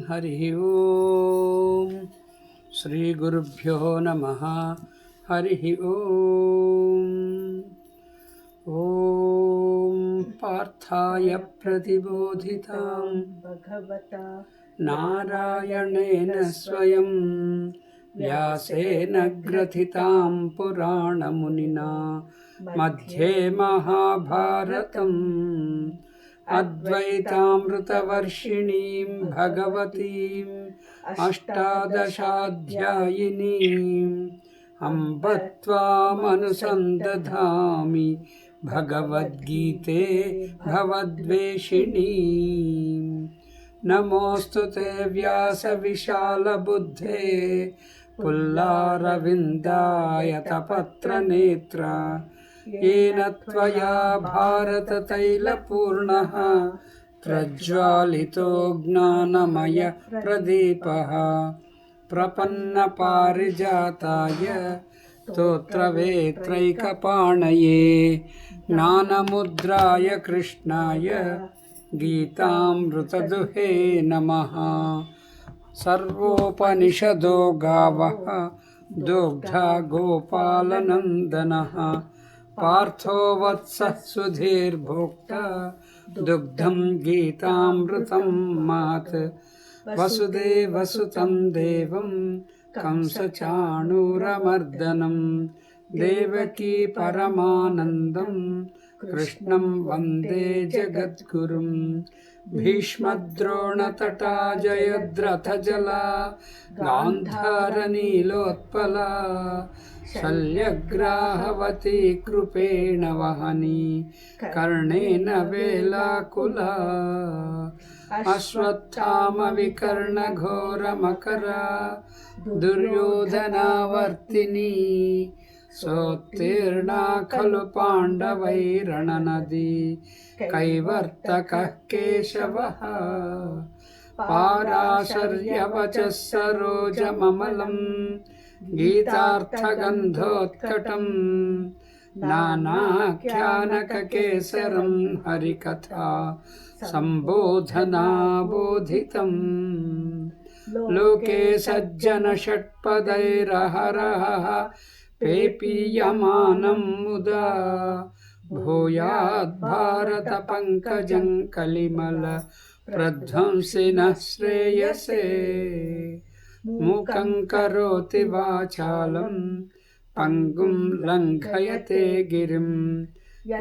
हरि ओम श्री गुरुभ्यो नमः हरि ओम ओम पार्थाय प्रतिबोधितां भगवता नारायणेन स्वयं व्यासेन ग्रथितां पुराणमुनिना मध्ये महाभारतम् अद्वैतामृतवर्षिणीं भगवतीम् अष्टादशाध्यायिनीम् अम्ब त्वामनुसन्दधामि भगवद्गीते भवद्वेषिणीम् नमोऽस्तु ते व्यासविशालबुद्धे पुल्लारविन्दायतपत्रनेत्र येन त्वया भारततैलपूर्णः प्रज्वालितो ज्ञानमयप्रदीपः प्रपन्नपारिजाताय स्तोत्रवेत्रैकपाणये ज्ञानमुद्राय कृष्णाय गीतामृतदुहे नमः। सर्वोपनिषदो गावः दुग्धा गोपालनन्दनः पार्थो वत्सः सुधीर्भोक्ता दुग्धं गीतामृतं मात् वसुदेवसुतं देवं कंसचाणूरमर्दनं देवकी परमानन्दं कृष्णं वन्दे जगद्गुरुं भीष्मद्रोणतटा जयद्रथजला गान्धारनीलोत्पला शल्यग्राहवती कृपेण वहनी कर्णेन वेलाकुला अश्वत्थामविकर्णघोरमकरा दुर्योधनावर्तिनी सोत्तीर्णा खलु पाण्डवैरणनदी कैवर्तकः केशवः पाराशर्यवचः सरोजममलं गीतार्थगन्धोत्कटम् नानाख्यानककेसरं हरिकथा सम्बोधनाबोधितम् लोके सज्जनषट्पदैरहरः पेपीयमानं मुदा भूयाद्भारतपङ्कजं कलिमल प्रध्वंसिनः श्रेयसे मूकं करोति वाचालं पङ्गुं लङ्घयते गिरिं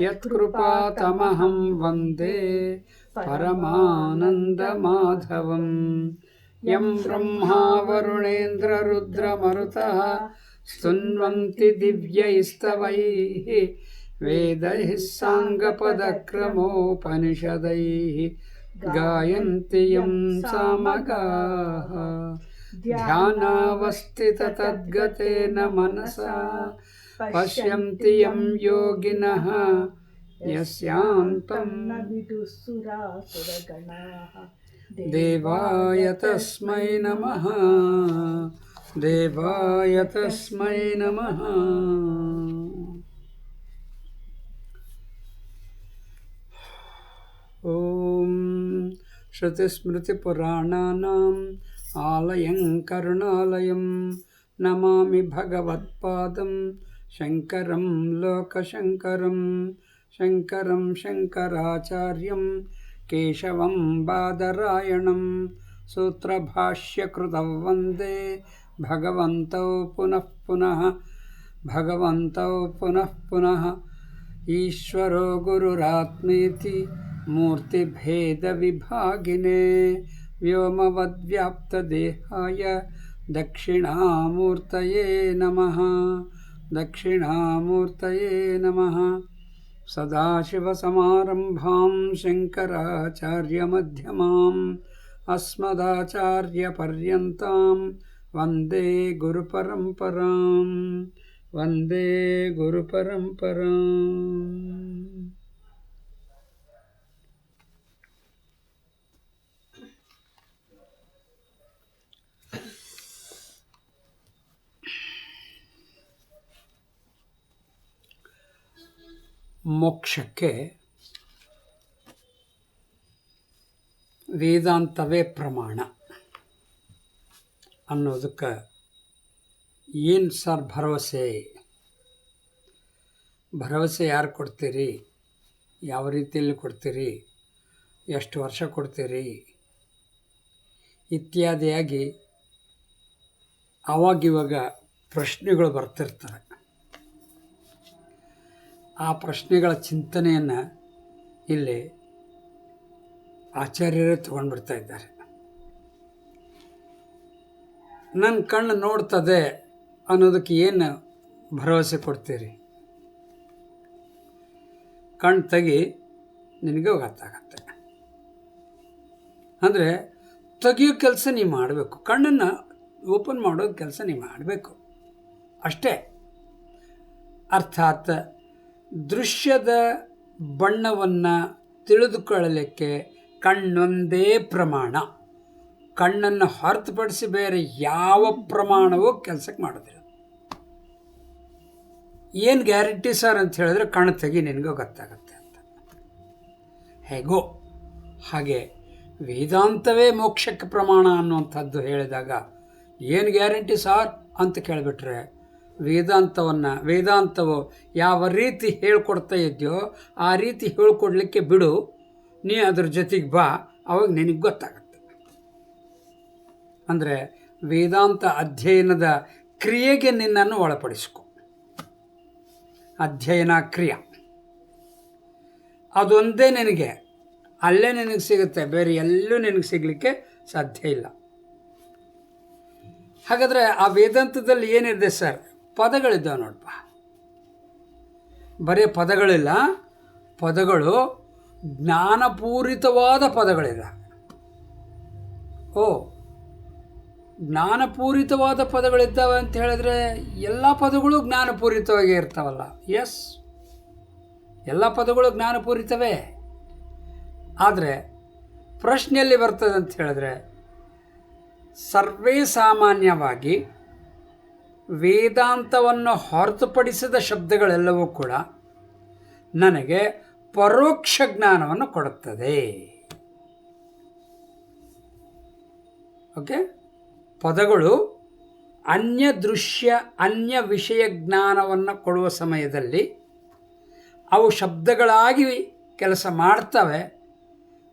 यत्कृपातमहं वन्दे परमानन्दमाधवम् यं ब्रह्मा वरुणेन्द्ररुद्रमरुतः स्तुन्वन्ति दिव्यैस्तवैः वेदैः साङ्गपदक्रमोपनिषदैः गायन्ति यं सामगाः ध्यानावस्थिततद्गतेन मनसा पश्यन्ति यं योगिनः यस्यान्तं न विदुःसुरासुरगणाः देवाय तस्मै नमः देवाय तस्मै नमः। ॐ श्रुतिस्मृतिपुराणानाम् आलयं करुणालयं नमामि भगवत्पादं शङ्करं लोकशङ्करं शङ्करं शङ्कराचार्यं केशवं बादरायणं सूत्रभाष्यकृतौ वन्दे भगवन्तौ पुनः पुनः ईश्वरो गुरुरात्मेति मूर्तिभेदविभागिने व्योमवद्व्याप्तदेहाय दक्षिणामूर्तये नमः। सदाशिवसमारम्भां शङ्कराचार्यमध्यमाम् अस्मदाचार्यपर्यन्तां वन्दे गुरुपरम्पराम्। ಮೋಕ್ಷಕ್ಕೆ ವೇದಾಂತವೇ ಪ್ರಮಾಣ. ಅನ್ನೋದಕ್ಕೆ ಏನು ಸರ್ ಭರವಸೆ ಯಾರು ಕೊಡ್ತೀರಿ, ಯಾವ ರೀತಿಯಲ್ಲಿ ಕೊಡ್ತೀರಿ, ಎಷ್ಟು ವರ್ಷ ಕೊಡ್ತೀರಿ ಇತ್ಯಾದಿಯಾಗಿ ಆವಾಗಿವಾಗ ಪ್ರಶ್ನೆಗಳು ಬರ್ತಿರ್ತವೆ. ಆ ಪ್ರಶ್ನೆಗಳ ಚಿಂತನೆಯನ್ನು ಇಲ್ಲಿ ಆಚಾರ್ಯರೇ ತಗೊಂಡ್ಬಿಡ್ತಾ ಇದ್ದಾರೆ. ನನ್ನ ಕಣ್ಣು ನೋಡ್ತದೆ ಅನ್ನೋದಕ್ಕೆ ಏನು ಭರವಸೆ ಕೊಡ್ತೀರಿ? ಕಣ್ಣು ತೆಗಿ, ನಿನಗೆ ಗೊತ್ತಾಗತ್ತೆ. ಅಂದರೆ ತೆಗಿಯೋ ಕೆಲಸ ನೀವು ಮಾಡಬೇಕು, ಕಣ್ಣನ್ನು ಓಪನ್ ಮಾಡೋದು ಕೆಲಸ ನೀವು ಮಾಡಬೇಕು ಅಷ್ಟೇ. ಅರ್ಥಾತ್ ದೃಶ್ಯದ ಬಣ್ಣವನ್ನು ತಿಳಿದುಕೊಳ್ಳಲಿಕ್ಕೆ ಕಣ್ಣೊಂದೇ ಪ್ರಮಾಣ. ಕಣ್ಣನ್ನು ಹೊರತುಪಡಿಸಿ ಬೇರೆ ಯಾವ ಪ್ರಮಾಣವೂ ಕೆಲಸಕ್ಕೆ ಮಾಡೋದಿಲ್ಲ. ಏನು ಗ್ಯಾರಂಟಿ ಸರ್ ಅಂತ ಹೇಳಿದ್ರೆ, ಕಣ್ಣು ತೆಗಿ, ನಿನಗೂ ಗೊತ್ತಾಗತ್ತೆ ಅಂತ. ಹೇಗೋ ಹಾಗೆ ವೇದಾಂತವೇ ಮೋಕ್ಷಕ್ಕೆ ಪ್ರಮಾಣ ಅನ್ನುವಂಥದ್ದು ಹೇಳಿದಾಗ ಏನು ಗ್ಯಾರಂಟಿ ಸಾರ್ ಅಂತ ಕೇಳಿಬಿಟ್ರೆ, ವೇದಾಂತವು ಯಾವ ರೀತಿ ಹೇಳ್ಕೊಡ್ತಾ ಇದೆಯೋ ಆ ರೀತಿ ಹೇಳ್ಕೊಡ್ಲಿಕ್ಕೆ ಬಿಡು, ನೀ ಅದ್ರ ಜೊತೆಗೆ ಬಾ, ಅವಾಗ ನಿನಗೆ ಗೊತ್ತಾಗತ್ತೆ. ಅಂದರೆ ವೇದಾಂತ ಅಧ್ಯಯನದ ಕ್ರಿಯೆಗೆ ನಿನ್ನನ್ನು ಒಳಪಡಿಸ್ಕೊ. ಅಧ್ಯಯನ ಕ್ರಿಯೆ ಅದೊಂದೇ ನಿನಗೆ, ಅಲ್ಲೇ ನಿನಗೆ ಸಿಗುತ್ತೆ, ಬೇರೆ ಎಲ್ಲೂ ನಿನಗೆ ಸಿಗಲಿಕ್ಕೆ ಸಾಧ್ಯ ಇಲ್ಲ. ಹಾಗಾದರೆ ಆ ವೇದಾಂತದಲ್ಲಿ ಏನಿದೆ ಸರ್? ಪದಗಳಿದ್ದಾವೆ ನೋಡಪ್ಪ. ಬರೀ ಪದಗಳಿಲ್ಲ, ಪದಗಳು ಜ್ಞಾನಪೂರಿತವಾದ ಪದಗಳಿದೆ. ಜ್ಞಾನಪೂರಿತವಾದ ಪದಗಳಿದ್ದಾವೆ ಅಂತ ಹೇಳಿದ್ರೆ ಎಲ್ಲ ಪದಗಳು ಜ್ಞಾನಪೂರಿತವಾಗಿ ಇರ್ತಾವಲ್ಲ? ಎಸ್, ಎಲ್ಲ ಪದಗಳು ಜ್ಞಾನಪೂರಿತವೇ. ಆದರೆ ಪ್ರಶ್ನೆಯಲ್ಲಿ ಬರ್ತದೆ ಅಂತ ಹೇಳಿದ್ರೆ, ಸರ್ವೇ ಸಾಮಾನ್ಯವಾಗಿ ವೇದಾಂತವನ್ನು ಹೊರತುಪಡಿಸಿದ ಶಬ್ದಗಳೆಲ್ಲವೂ ಕೂಡ ನನಗೆ ಪರೋಕ್ಷ ಜ್ಞಾನವನ್ನು ಕೊಡುತ್ತದೆ. ಓಕೆ, ಪದಗಳು ಅನ್ಯ ದೃಶ್ಯ ಅನ್ಯ ವಿಷಯ ಜ್ಞಾನವನ್ನು ಕೊಡುವ ಸಮಯದಲ್ಲಿ ಅವು ಶಬ್ದಗಳಾಗಿ ಕೆಲಸ ಮಾಡ್ತವೆ.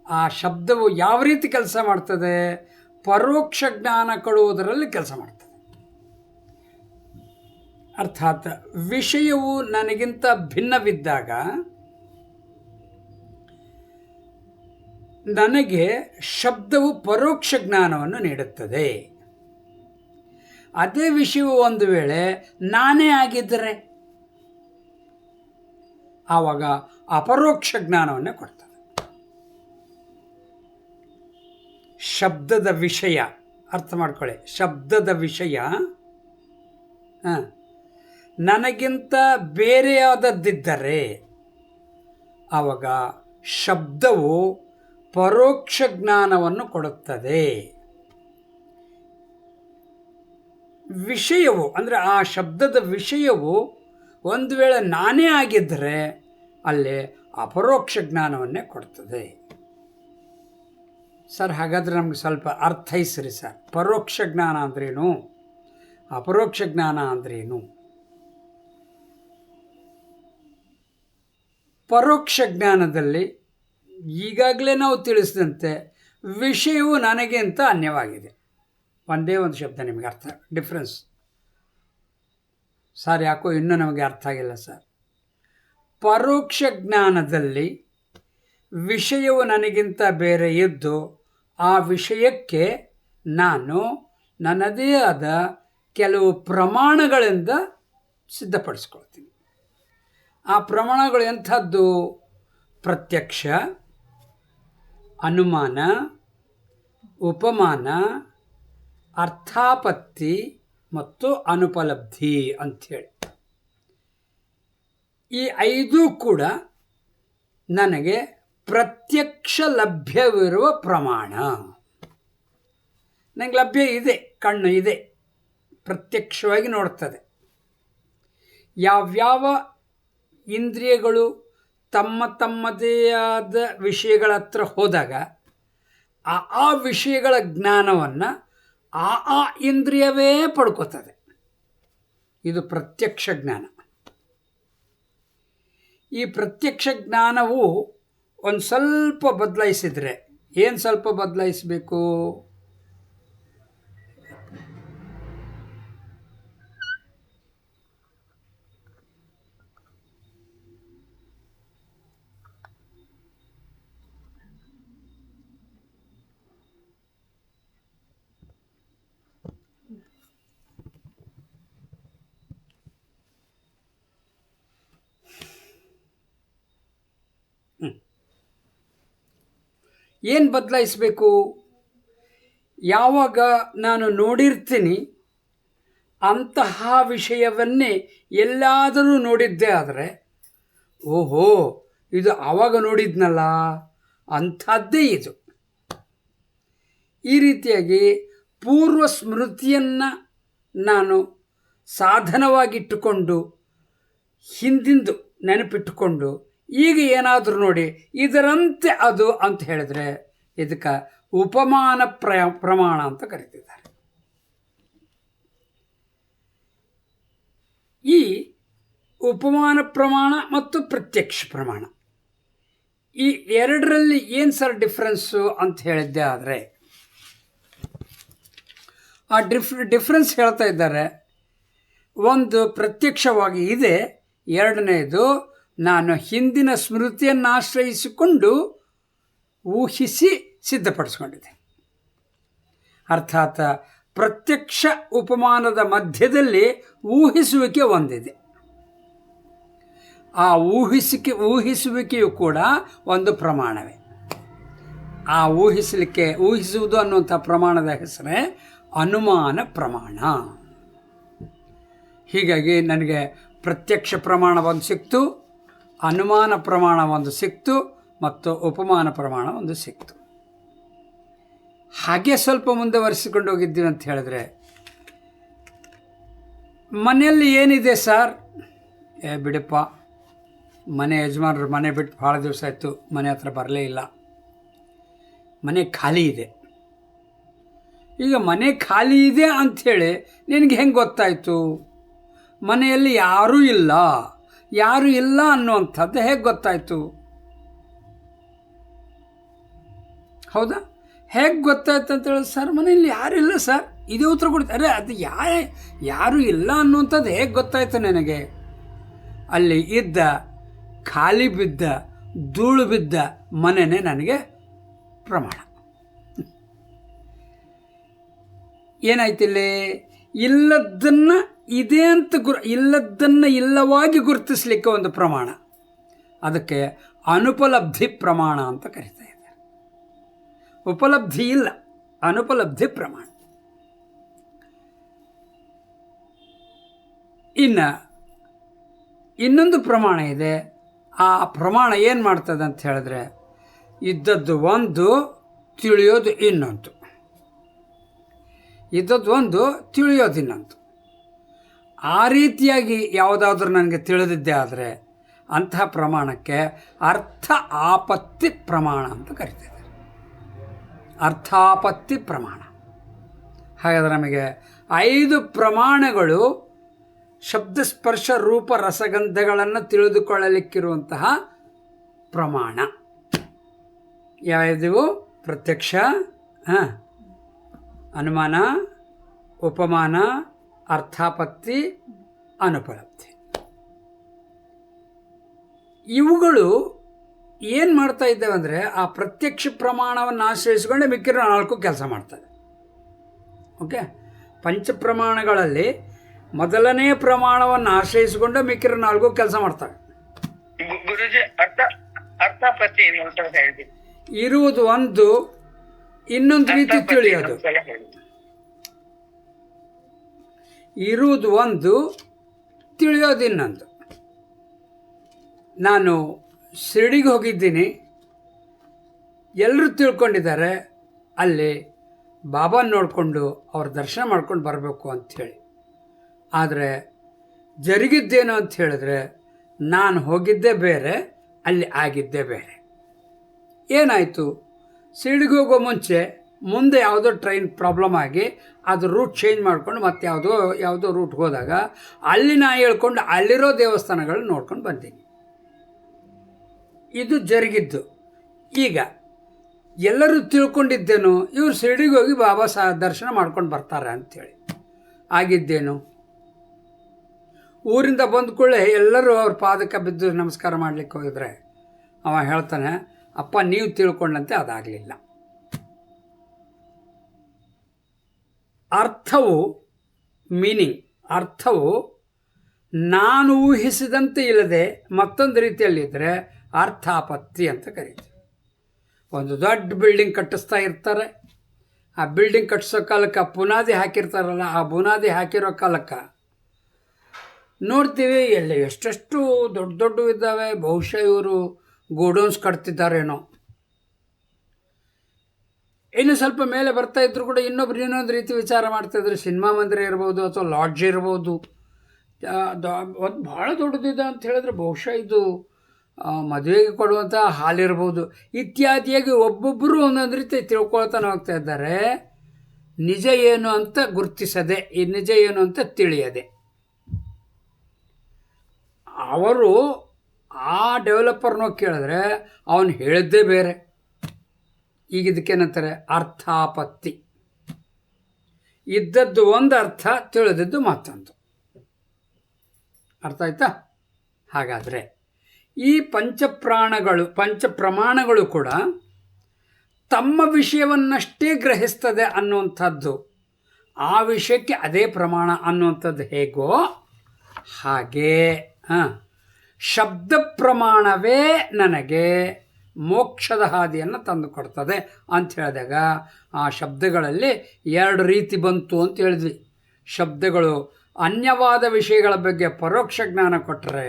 ಆ ಶಬ್ದವು ಯಾವ ರೀತಿ ಕೆಲಸ ಮಾಡ್ತದೆ? ಪರೋಕ್ಷ ಜ್ಞಾನ ಕೊಡುವುದರಲ್ಲಿ ಕೆಲಸ ಮಾಡ್ತದೆ. ಅರ್ಥಾತ್ ವಿಷಯವು ನನಗಿಂತ ಭಿನ್ನವಿದ್ದಾಗ ನನಗೆ ಶಬ್ದವು ಪರೋಕ್ಷ ಜ್ಞಾನವನ್ನು ನೀಡುತ್ತದೆ. ಅದೇ ವಿಷಯವು ಒಂದು ವೇಳೆ ನಾನೇ ಆಗಿದ್ದರೆ ಆವಾಗ ಅಪರೋಕ್ಷ ಜ್ಞಾನವನ್ನೇ ಕೊಡ್ತದೆ. ಶಬ್ದದ ವಿಷಯ ಅರ್ಥ ಮಾಡ್ಕೊಳ್ಳಿ. ಶಬ್ದದ ವಿಷಯ ನನಗಿಂತ ಬೇರೆಯಾದದ್ದಿದ್ದರೆ ಆವಾಗ ಶಬ್ದವು ಪರೋಕ್ಷ ಜ್ಞಾನವನ್ನು ಕೊಡುತ್ತದೆ. ವಿಷಯವು ಅಂದರೆ ಆ ಶಬ್ದದ ವಿಷಯವು ಒಂದು ವೇಳೆ ನಾನೇ ಆಗಿದ್ದರೆ ಅಲ್ಲಿ ಅಪರೋಕ್ಷ ಜ್ಞಾನವನ್ನೇ ಕೊಡ್ತದೆ. ಸರ್, ಹಾಗಾದರೆ ನಮಗೆ ಸ್ವಲ್ಪ ಅರ್ಥೈಸ್ರಿ ಸರ್. ಪರೋಕ್ಷ ಜ್ಞಾನ ಅಂದ್ರೇನು, ಅಪರೋಕ್ಷ ಜ್ಞಾನ ಅಂದ್ರೇನು? ಪರೋಕ್ಷ ಜ್ಞಾನದಲ್ಲಿ ಈಗಾಗಲೇ ನಾವು ತಿಳಿಸಿದಂತೆ ವಿಷಯವು ನನಗಿಂತ ಅನ್ಯವಾಗಿದೆ. ಒಂದೇ ಒಂದು ಶಬ್ದ ನಿಮಗೆ ಅರ್ಥ, ಡಿಫ್ರೆನ್ಸ್. ಸರ್, ಯಾಕೋ ಇನ್ನೂ ನಮಗೆ ಅರ್ಥ ಆಗಿಲ್ಲ ಸರ್. ಪರೋಕ್ಷ ಜ್ಞಾನದಲ್ಲಿ ವಿಷಯವು ನನಗಿಂತ ಬೇರೆ ಇದ್ದು ಆ ವಿಷಯಕ್ಕೆ ನಾನು ನನ್ನದೇ ಆದ ಕೆಲವು ಪ್ರಮಾಣಗಳಿಂದ ಸಿದ್ಧಪಡಿಸ್ಕೊಳ್ತೀನಿ. ಆ ಪ್ರಮಾಣಗಳು ಎಂಥದ್ದು? ಪ್ರತ್ಯಕ್ಷ, ಅನುಮಾನ, ಉಪಮಾನ, ಅರ್ಥಾಪತ್ತಿ ಮತ್ತು ಅನುಪಲಬ್ಧಿ ಅಂಥೇಳಿ ಈ 5 ಕೂಡ ನನಗೆ ಪ್ರತ್ಯಕ್ಷ ಲಭ್ಯವಿರುವ ಪ್ರಮಾಣ. ನನಗೆ ಲಭ್ಯ ಇದೆ, ಕಣ್ಣು ಇದೆ, ಪ್ರತ್ಯಕ್ಷವಾಗಿ ನೋಡ್ತದೆ. ಯಾವ್ಯಾವ ಇಂದ್ರಿಯಗಳು ತಮ್ಮದೇ ಆದ ವಿಷಯಗಳ ಹತ್ರ ಹೋದಾಗ ಆ ವಿಷಯಗಳ ಜ್ಞಾನವನ್ನು ಆ ಇಂದ್ರಿಯವೇ ಪಡ್ಕೋತದೆ. ಇದು ಪ್ರತ್ಯಕ್ಷ ಜ್ಞಾನ. ಈ ಪ್ರತ್ಯಕ್ಷ ಜ್ಞಾನವು ಒಂದು ಸ್ವಲ್ಪ ಬದಲಾಯಿಸಿದರೆ, ಏನು ಸ್ವಲ್ಪ ಬದಲಾಯಿಸಬೇಕು? ಏನು ಬದಲಾಯಿಸಬೇಕು? ಯಾವಾಗ ನಾನು ನೋಡಿರ್ತೀನಿ ಅಂತಹ ವಿಷಯವನ್ನೇ ಎಲ್ಲಾದರೂ ನೋಡಿದ್ದೆ ಆದರೆ, ಓಹೋ ಇದು ಆವಾಗ ನೋಡಿದ್ನಲ್ಲ ಅಂಥದ್ದೇ ಇದು. ಈ ರೀತಿಯಾಗಿ ಪೂರ್ವ ಸ್ಮೃತಿಯನ್ನು ನಾನು ಸಾಧನವಾಗಿಟ್ಟುಕೊಂಡು ಹಿಂದಿಂದು ನೆನಪಿಟ್ಟುಕೊಂಡು ಈಗ ಏನಾದರೂ ನೋಡಿ ಇದರಂತೆ ಅದು ಅಂತ ಹೇಳಿದ್ರೆ ಇದಕ್ಕೆ ಉಪಮಾನ ಪ್ರಮಾಣ ಅಂತ ಕರೀತಿದ್ದಾರೆ. ಈ ಉಪಮಾನ ಪ್ರಮಾಣ ಮತ್ತು ಪ್ರತ್ಯಕ್ಷ ಪ್ರಮಾಣ ಈ ಎರಡರಲ್ಲಿ ಏನು ಸರ್ ಡಿಫ್ರೆನ್ಸು ಅಂತ ಹೇಳಿದ್ದೆ ಆದರೆ, ಆ ಡಿಫ್ರೆನ್ಸ್ ಹೇಳ್ತಾ ಇದ್ದಾರೆ. ಒಂದು ಪ್ರತ್ಯಕ್ಷವಾಗಿ ಇದೆ, ಎರಡನೇದು ನಾನು ಹಿಂದಿನ ಸ್ಮೃತಿಯನ್ನು ಆಶ್ರಯಿಸಿಕೊಂಡು ಊಹಿಸಿ ಸಿದ್ಧಪಡಿಸ್ಕೊಂಡಿದ್ದೆ. ಅರ್ಥಾತ್ ಪ್ರತ್ಯಕ್ಷ ಉಪಮಾನದ ಮಧ್ಯದಲ್ಲಿ ಊಹಿಸುವಿಕೆ ಒಂದಿದೆ. ಆ ಊಹಿಸುವಿಕೆಯು ಕೂಡ ಒಂದು ಪ್ರಮಾಣವೇ. ಆ ಊಹಿಸುವುದು ಅನ್ನುವಂಥ ಪ್ರಮಾಣದ ಹೆಸರೇ ಅನುಮಾನ ಪ್ರಮಾಣ. ಹೀಗಾಗಿ ನನಗೆ ಪ್ರತ್ಯಕ್ಷ ಪ್ರಮಾಣ ಒಂದು ಸಿಕ್ತು, ಅನುಮಾನ ಪ್ರಮಾಣ ಒಂದು ಸಿಕ್ತು, ಮತ್ತು ಉಪಮಾನ ಪ್ರಮಾಣ ಒಂದು ಸಿಕ್ತು. ಹಾಗೆ ಸ್ವಲ್ಪ ಮುಂದುವರಿಸಿಕೊಂಡು ಹೋಗಿದ್ದೀವಿ ಅಂತ ಹೇಳಿದ್ರೆ, ಮನೆಯಲ್ಲಿ ಏನಿದೆ ಸರ್? ಬಿಡಪ್ಪ, ಮನೆ ಯಜಮಾನರು ಮನೆ ಬಿಟ್ಟು ಭಾಳ ದಿವಸ ಆಯಿತು, ಮನೆ ಹತ್ರ ಬರಲೇ ಇಲ್ಲ, ಮನೆ ಖಾಲಿ ಇದೆ. ಈಗ ಮನೆ ಖಾಲಿ ಇದೆ ಅಂಥೇಳಿ ನಿನಗೆ ಹೆಂಗೆ ಗೊತ್ತಾಯಿತು? ಮನೆಯಲ್ಲಿ ಯಾರೂ ಇಲ್ಲ ಅನ್ನುವಂಥದ್ದು ಹೇಗೆ ಗೊತ್ತಾಯಿತು? ಹೌದಾ? ಹೇಗೆ ಗೊತ್ತಾಯ್ತು ಅಂತೇಳಿ, ಸರ್ ಮನೆಯಲ್ಲಿ ಯಾರು ಇಲ್ಲ ಸರ್, ಇದೇ ಉತ್ತರ ಕೊಡ್ತಾರೆ. ಅದು ಯಾರು ಇಲ್ಲ ಅನ್ನುವಂಥದ್ದು ಹೇಗೆ ಗೊತ್ತಾಯ್ತು ನನಗೆ? ಅಲ್ಲಿ ಇದ್ದ ಖಾಲಿ ಬಿದ್ದ ಧೂಳು ಬಿದ್ದ ಮನೆಯೇ ನನಗೆ ಪ್ರಮಾಣ. ಏನಾಯ್ತಿಲ್ಲಿ? ಇಲ್ಲದನ್ನು ಇದೆ ಅಂತ ಇಲ್ಲದನ್ನು ಇಲ್ಲವಾಗಿ ಗುರುತಿಸ್ಲಿಕ್ಕೆ ಒಂದು ಪ್ರಮಾಣ, ಅದಕ್ಕೆ ಅನುಪಲಬ್ಧಿ ಪ್ರಮಾಣ ಅಂತ ಕರೀತಾ ಇದ್ದಾರೆ. ಉಪಲಬ್ಧಿ ಇಲ್ಲ, ಅನುಪಲಬ್ಧಿ ಪ್ರಮಾಣ. ಇನ್ನೊಂದು ಪ್ರಮಾಣ ಇದೆ. ಆ ಪ್ರಮಾಣ ಏನು ಮಾಡ್ತದೆ ಅಂತ ಹೇಳಿದ್ರೆ, ಇದ್ದದ್ದು ಒಂದು, ತಿಳಿಯೋದು ಇನ್ನೊಂದು. ಇದ್ದದ್ದು ಒಂದು, ತಿಳಿಯೋದು ಇನ್ನೊಂದು. ಆ ರೀತಿಯಾಗಿ ಯಾವುದಾದ್ರೂ ನನಗೆ ತಿಳಿದಿದ್ದೆ ಆದರೆ ಅಂತಹ ಪ್ರಮಾಣಕ್ಕೆ ಅರ್ಥ ಆಪತ್ತಿ ಪ್ರಮಾಣ ಅಂತ ಕರಿತಿದ್ದಾರೆ. ಅರ್ಥಾಪತ್ತಿ ಪ್ರಮಾಣ. ಹಾಗಾದರೆ ನಮಗೆ 5 ಪ್ರಮಾಣಗಳು ಶಬ್ದ ಸ್ಪರ್ಶ ರೂಪ ರಸಗಂಧಗಳನ್ನು ತಿಳಿದುಕೊಳ್ಳಲಿಕ್ಕಿರುವಂತಹ ಪ್ರಮಾಣ ಯಾವುದಿವು? ಪ್ರತ್ಯಕ್ಷ, ಅನುಮಾನ, ಉಪಮಾನ, ಅರ್ಥಾಪತ್ತಿ, ಅನುಪಲಬ್ಧಿ. ಇವುಗಳು ಏನು ಮಾಡ್ತಾ ಇದ್ದೇವೆ ಅಂದರೆ, ಆ ಪ್ರತ್ಯಕ್ಷ ಪ್ರಮಾಣವನ್ನು ಆಶ್ರಯಿಸಿಕೊಂಡೆ ಮಿಕ್ಕಿರೋ 4 ಕೆಲಸ ಮಾಡ್ತದೆ. ಓಕೆ, ಪಂಚಪ್ರಮಾಣಗಳಲ್ಲಿ ಮೊದಲನೇ ಪ್ರಮಾಣವನ್ನು ಆಶ್ರಯಿಸಿಕೊಂಡು ಮಿಕ್ಕಿರೋ 4 ಕೆಲಸ ಮಾಡ್ತವೆ. ಇರುವುದು ಒಂದು, ಇನ್ನೊಂದು ರೀತಿ ತಿಳಿಯೋದು. ಇರುವುದು ಒಂದು, ತಿಳಿಯೋದು ಇನ್ನೊಂದು. ನಾನು ಶಿರ್ಡಿಗೆ ಹೋಗಿದ್ದೀನಿ, ಎಲ್ಲರೂ ತಿಳ್ಕೊಂಡಿದ್ದಾರೆ ಅಲ್ಲಿ ಬಾಬಾ ನೋಡಿಕೊಂಡು ಅವ್ರ ದರ್ಶನ ಮಾಡ್ಕೊಂಡು ಬರಬೇಕು ಅಂಥೇಳಿ. ಆದರೆ ಜರುಗಿದ್ದೇನು ಅಂತ ಹೇಳಿದ್ರೆ, ನಾನು ಹೋಗಿದ್ದೇ ಬೇರೆ, ಅಲ್ಲಿ ಆಗಿದ್ದೇ ಬೇರೆ. ಏನಾಯಿತು? ಶಿರ್ಡಿಗೆ ಹೋಗೋ ಮುಂಚೆ ಮುಂದೆ ಯಾವುದೋ ಟ್ರೈನ್ ಪ್ರಾಬ್ಲಮ್ ಆಗಿ ಅದು ರೂಟ್ ಚೇಂಜ್ ಮಾಡಿಕೊಂಡು ಮತ್ತೆ ಯಾವುದೋ ರೂಟ್ಗೆ ಹೋದಾಗ ಅಲ್ಲಿ ನಾ ಹೇಳ್ಕೊಂಡು ಅಲ್ಲಿರೋ ದೇವಸ್ಥಾನಗಳನ್ನ ನೋಡ್ಕೊಂಡು ಬಂದೀನಿ. ಇದು ಜರುಗಿದ್ದು. ಈಗ ಎಲ್ಲರೂ ತಿಳ್ಕೊಂಡಿದ್ದೇನು, ಇವರು ಶಿರ್ಡಿಗೆ ಹೋಗಿ ಬಾಬಾ ದರ್ಶನ ಮಾಡ್ಕೊಂಡು ಬರ್ತಾರೆ ಅಂಥೇಳಿ. ಆಗಿದ್ದೇನು, ಊರಿಂದ ಬಂದ ಕೂಡಲೇ ಎಲ್ಲರೂ ಅವ್ರ ಪಾದಕ್ಕೆ ಬಿದ್ದು ನಮಸ್ಕಾರ ಮಾಡಲಿಕ್ಕೆ ಹೋಗಿದ್ರೆ ಅವ ಹೇಳ್ತಾನೆ, ಅಪ್ಪ ನೀವು ತಿಳ್ಕೊಂಡಂತೆ ಅದಾಗಲಿಲ್ಲ. ಅರ್ಥವು ನಾನು ಊಹಿಸಿದಂತೆ ಇಲ್ಲದೆ ಮತ್ತೊಂದು ರೀತಿಯಲ್ಲಿದ್ದರೆ ಅರ್ಥಾಪತ್ತಿ ಅಂತ ಕರೀತೀವಿ. ಒಂದು ದೊಡ್ಡ ಬಿಲ್ಡಿಂಗ್ ಕಟ್ಟಿಸ್ತಾ ಇರ್ತಾರೆ. ಆ ಬಿಲ್ಡಿಂಗ್ ಕಟ್ಟಿಸೋ ಕಾಲಕ್ಕೆ ಬುನಾದಿ ಹಾಕಿರ್ತಾರಲ್ಲ, ಆ ಬುನಾದಿ ಹಾಕಿರೋ ಕಾಲಕ್ಕೆ ನೋಡ್ತೀವಿ ಎಲ್ಲ ಎಷ್ಟೆಷ್ಟು ದೊಡ್ಡ ಇದ್ದಾವೆ. ಬಹುಶಃ ಇವರು ಗೋಡೌನ್ಸ್ ಕಟ್ತಿದ್ದಾರೇನೋ. ಇನ್ನು ಸ್ವಲ್ಪ ಮೇಲೆ ಬರ್ತಾ ಇದ್ರು ಕೂಡ ಇನ್ನೊಂದು ರೀತಿ ವಿಚಾರ ಮಾಡ್ತಾಯಿದ್ರು. ಸಿನಿಮಾ ಮಂದಿರ ಇರ್ಬೋದು ಅಥವಾ ಲಾಡ್ಜ್ ಇರ್ಬೋದು. ಒಂದು ಭಾಳ ದೊಡ್ಡದಿದೆ ಅಂತ ಹೇಳಿದ್ರೆ ಬಹುಶಃ ಇದು ಮದುವೆಗೆ ಕೊಡುವಂಥ ಹಾಲಿರ್ಬೋದು ಇತ್ಯಾದಿಯಾಗಿ ಒಬ್ಬೊಬ್ಬರು ಒಂದೊಂದು ರೀತಿ ತಿಳ್ಕೊಳ್ತಾನೆ ಹೋಗ್ತಾ ಇದ್ದಾರೆ. ನಿಜ ಏನು ಅಂತ ಗುರುತಿಸದೆ, ಈ ನಿಜ ಏನು ಅಂತ ತಿಳಿಯದೆ ಅವರು ಆ ಡೆವಲಪರ್ನೋ ಕೇಳಿದ್ರೆ ಅವನು ಹೇಳಿದ್ದೇ ಬೇರೆ. ಈಗ ಇದಕ್ಕೇನಂತಾರೆ ಅರ್ಥಾಪತ್ತಿ. ಇದ್ದದ್ದು ಒಂದು ಅರ್ಥ, ತಿಳಿದದ್ದು ಮತ್ತೊಂದು. ಅರ್ಥ ಆಯ್ತಾ? ಹಾಗಾದರೆ ಈ ಪಂಚಪ್ರಮಾಣಗಳು ಕೂಡ ತಮ್ಮ ವಿಷಯವನ್ನಷ್ಟೇ ಗ್ರಹಿಸ್ತದೆ ಅನ್ನುವಂಥದ್ದು, ಆ ವಿಷಯಕ್ಕೆ ಅದೇ ಪ್ರಮಾಣ ಅನ್ನುವಂಥದ್ದು ಹೇಗೋ ಹಾಗೇ ಶಬ್ದ ಪ್ರಮಾಣವೇ ನನಗೆ ಮೋಕ್ಷದ ಹಾದಿಯನ್ನು ತಂದುಕೊಡ್ತದೆ ಅಂತ ಹೇಳಿದಾಗ ಆ ಶಬ್ದಗಳಲ್ಲಿ ಎರಡು ರೀತಿ ಬಂತು ಅಂತ ಹೇಳಿದ್ವಿ. ಶಬ್ದಗಳು ಅನ್ಯವಾದ ವಿಷಯಗಳ ಬಗ್ಗೆ ಪರೋಕ್ಷ ಜ್ಞಾನ ಕೊಟ್ಟರೆ,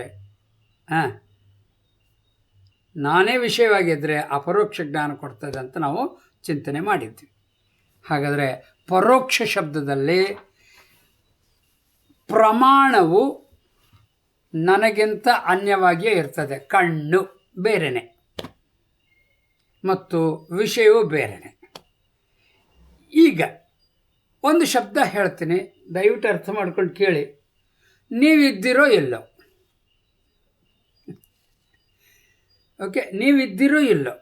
ನಾನೇ ವಿಷಯವಾಗಿದ್ದರೆ ಅಪರೋಕ್ಷ ಜ್ಞಾನ ಕೊಡ್ತದೆ ಅಂತ ನಾವು ಚಿಂತನೆ ಮಾಡಿದ್ವಿ. ಹಾಗಾದರೆ ಪರೋಕ್ಷ ಶಬ್ದದಲ್ಲಿ ಪ್ರಮಾಣವು ನನಗಿಂತ ಅನ್ಯವಾಗಿಯೇ ಇರ್ತದೆ. ಕಣ್ಣು ಬೇರೆನೆ ಮತ್ತು ವಿಷಯವೂ ಬೇರೆನೆ. ಈಗ ಒಂದು ಶಬ್ದ ಹೇಳ್ತೀನಿ, ದಯವಿಟ್ಟು ಅರ್ಥ ಮಾಡ್ಕೊಂಡು ಕೇಳಿ. ನೀವಿದ್ದಿರೋ ಎಲ್ಲೋ, ಓಕೆ, ನೀವಿದ್ದಿರೋ ಇಲ್ಲೋ?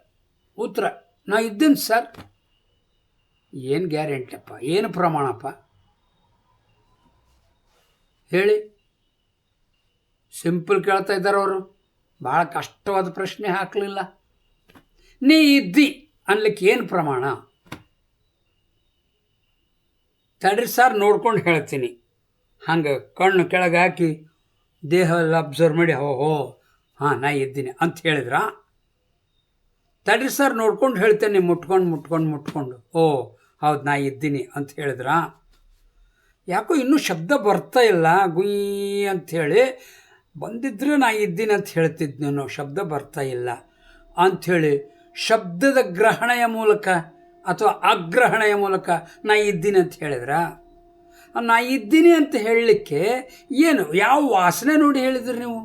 ಉತ್ತರ, ನಾ ಇದ್ದೀನಿ ಸರ್. ಏನು ಗ್ಯಾರಂಟಿಯಪ್ಪ, ಏನು ಪ್ರಮಾಣಪ್ಪ ಹೇಳಿ? ಸಿಂಪಲ್ ಕೇಳ್ತಾ ಇದ್ದಾರೆ ಅವರು, ಭಾಳ ಕಷ್ಟವಾದ ಪ್ರಶ್ನೆ ಹಾಕಲಿಲ್ಲ. ನೀ ಇದ್ದಿ ಅನ್ಲಿಕ್ಕೆ ಏನು ಪ್ರಮಾಣ? ತಡ್ರಿ ಸರ್ ನೋಡ್ಕೊಂಡು ಹೇಳ್ತೀನಿ. ಹಂಗೆ ಕಣ್ಣು ಕೆಳಗೆ ಹಾಕಿ ದೇಹ ಎಲ್ಲ ಅಬ್ಸರ್ವ್ ಮಾಡಿ ಹಾಂ ನಾ ಇದ್ದೀನಿ ಅಂತ ಹೇಳಿದ್ರ? ತಡ್ರಿ ಸರ್ ನೋಡ್ಕೊಂಡು ಹೇಳ್ತೇನೆ ಮುಟ್ಕೊಂಡು ಹೌದು ನಾ ಇದ್ದೀನಿ ಅಂತ ಹೇಳಿದ್ರ? ಯಾಕೋ ಇನ್ನೂ ಶಬ್ದ ಬರ್ತಾ ಇಲ್ಲ, ಗುಯ್ ಅಂಥೇಳಿ. ಬಂದಿದ್ರೆ ನಾ ಇದ್ದೀನಿ ಅಂತ ಹೇಳ್ತಿದ್ನೇನೋ, ಶಬ್ದ ಬರ್ತಾ ಇಲ್ಲ ಅಂಥೇಳಿ ಶಬ್ದದ ಗ್ರಹಣೆಯ ಮೂಲಕ ಅಥವಾ ಅಗ್ರಹಣೆಯ ಮೂಲಕ ನಾ ಇದ್ದೀನಿ ಅಂತ ಹೇಳಿದ್ರ? ನಾ ಇದ್ದೀನಿ ಅಂತ ಹೇಳಲಿಕ್ಕೆ ಏನು, ಯಾವ ವಾಸನೆ ನೋಡಿ ಹೇಳಿದ್ರಿ ನೀವು?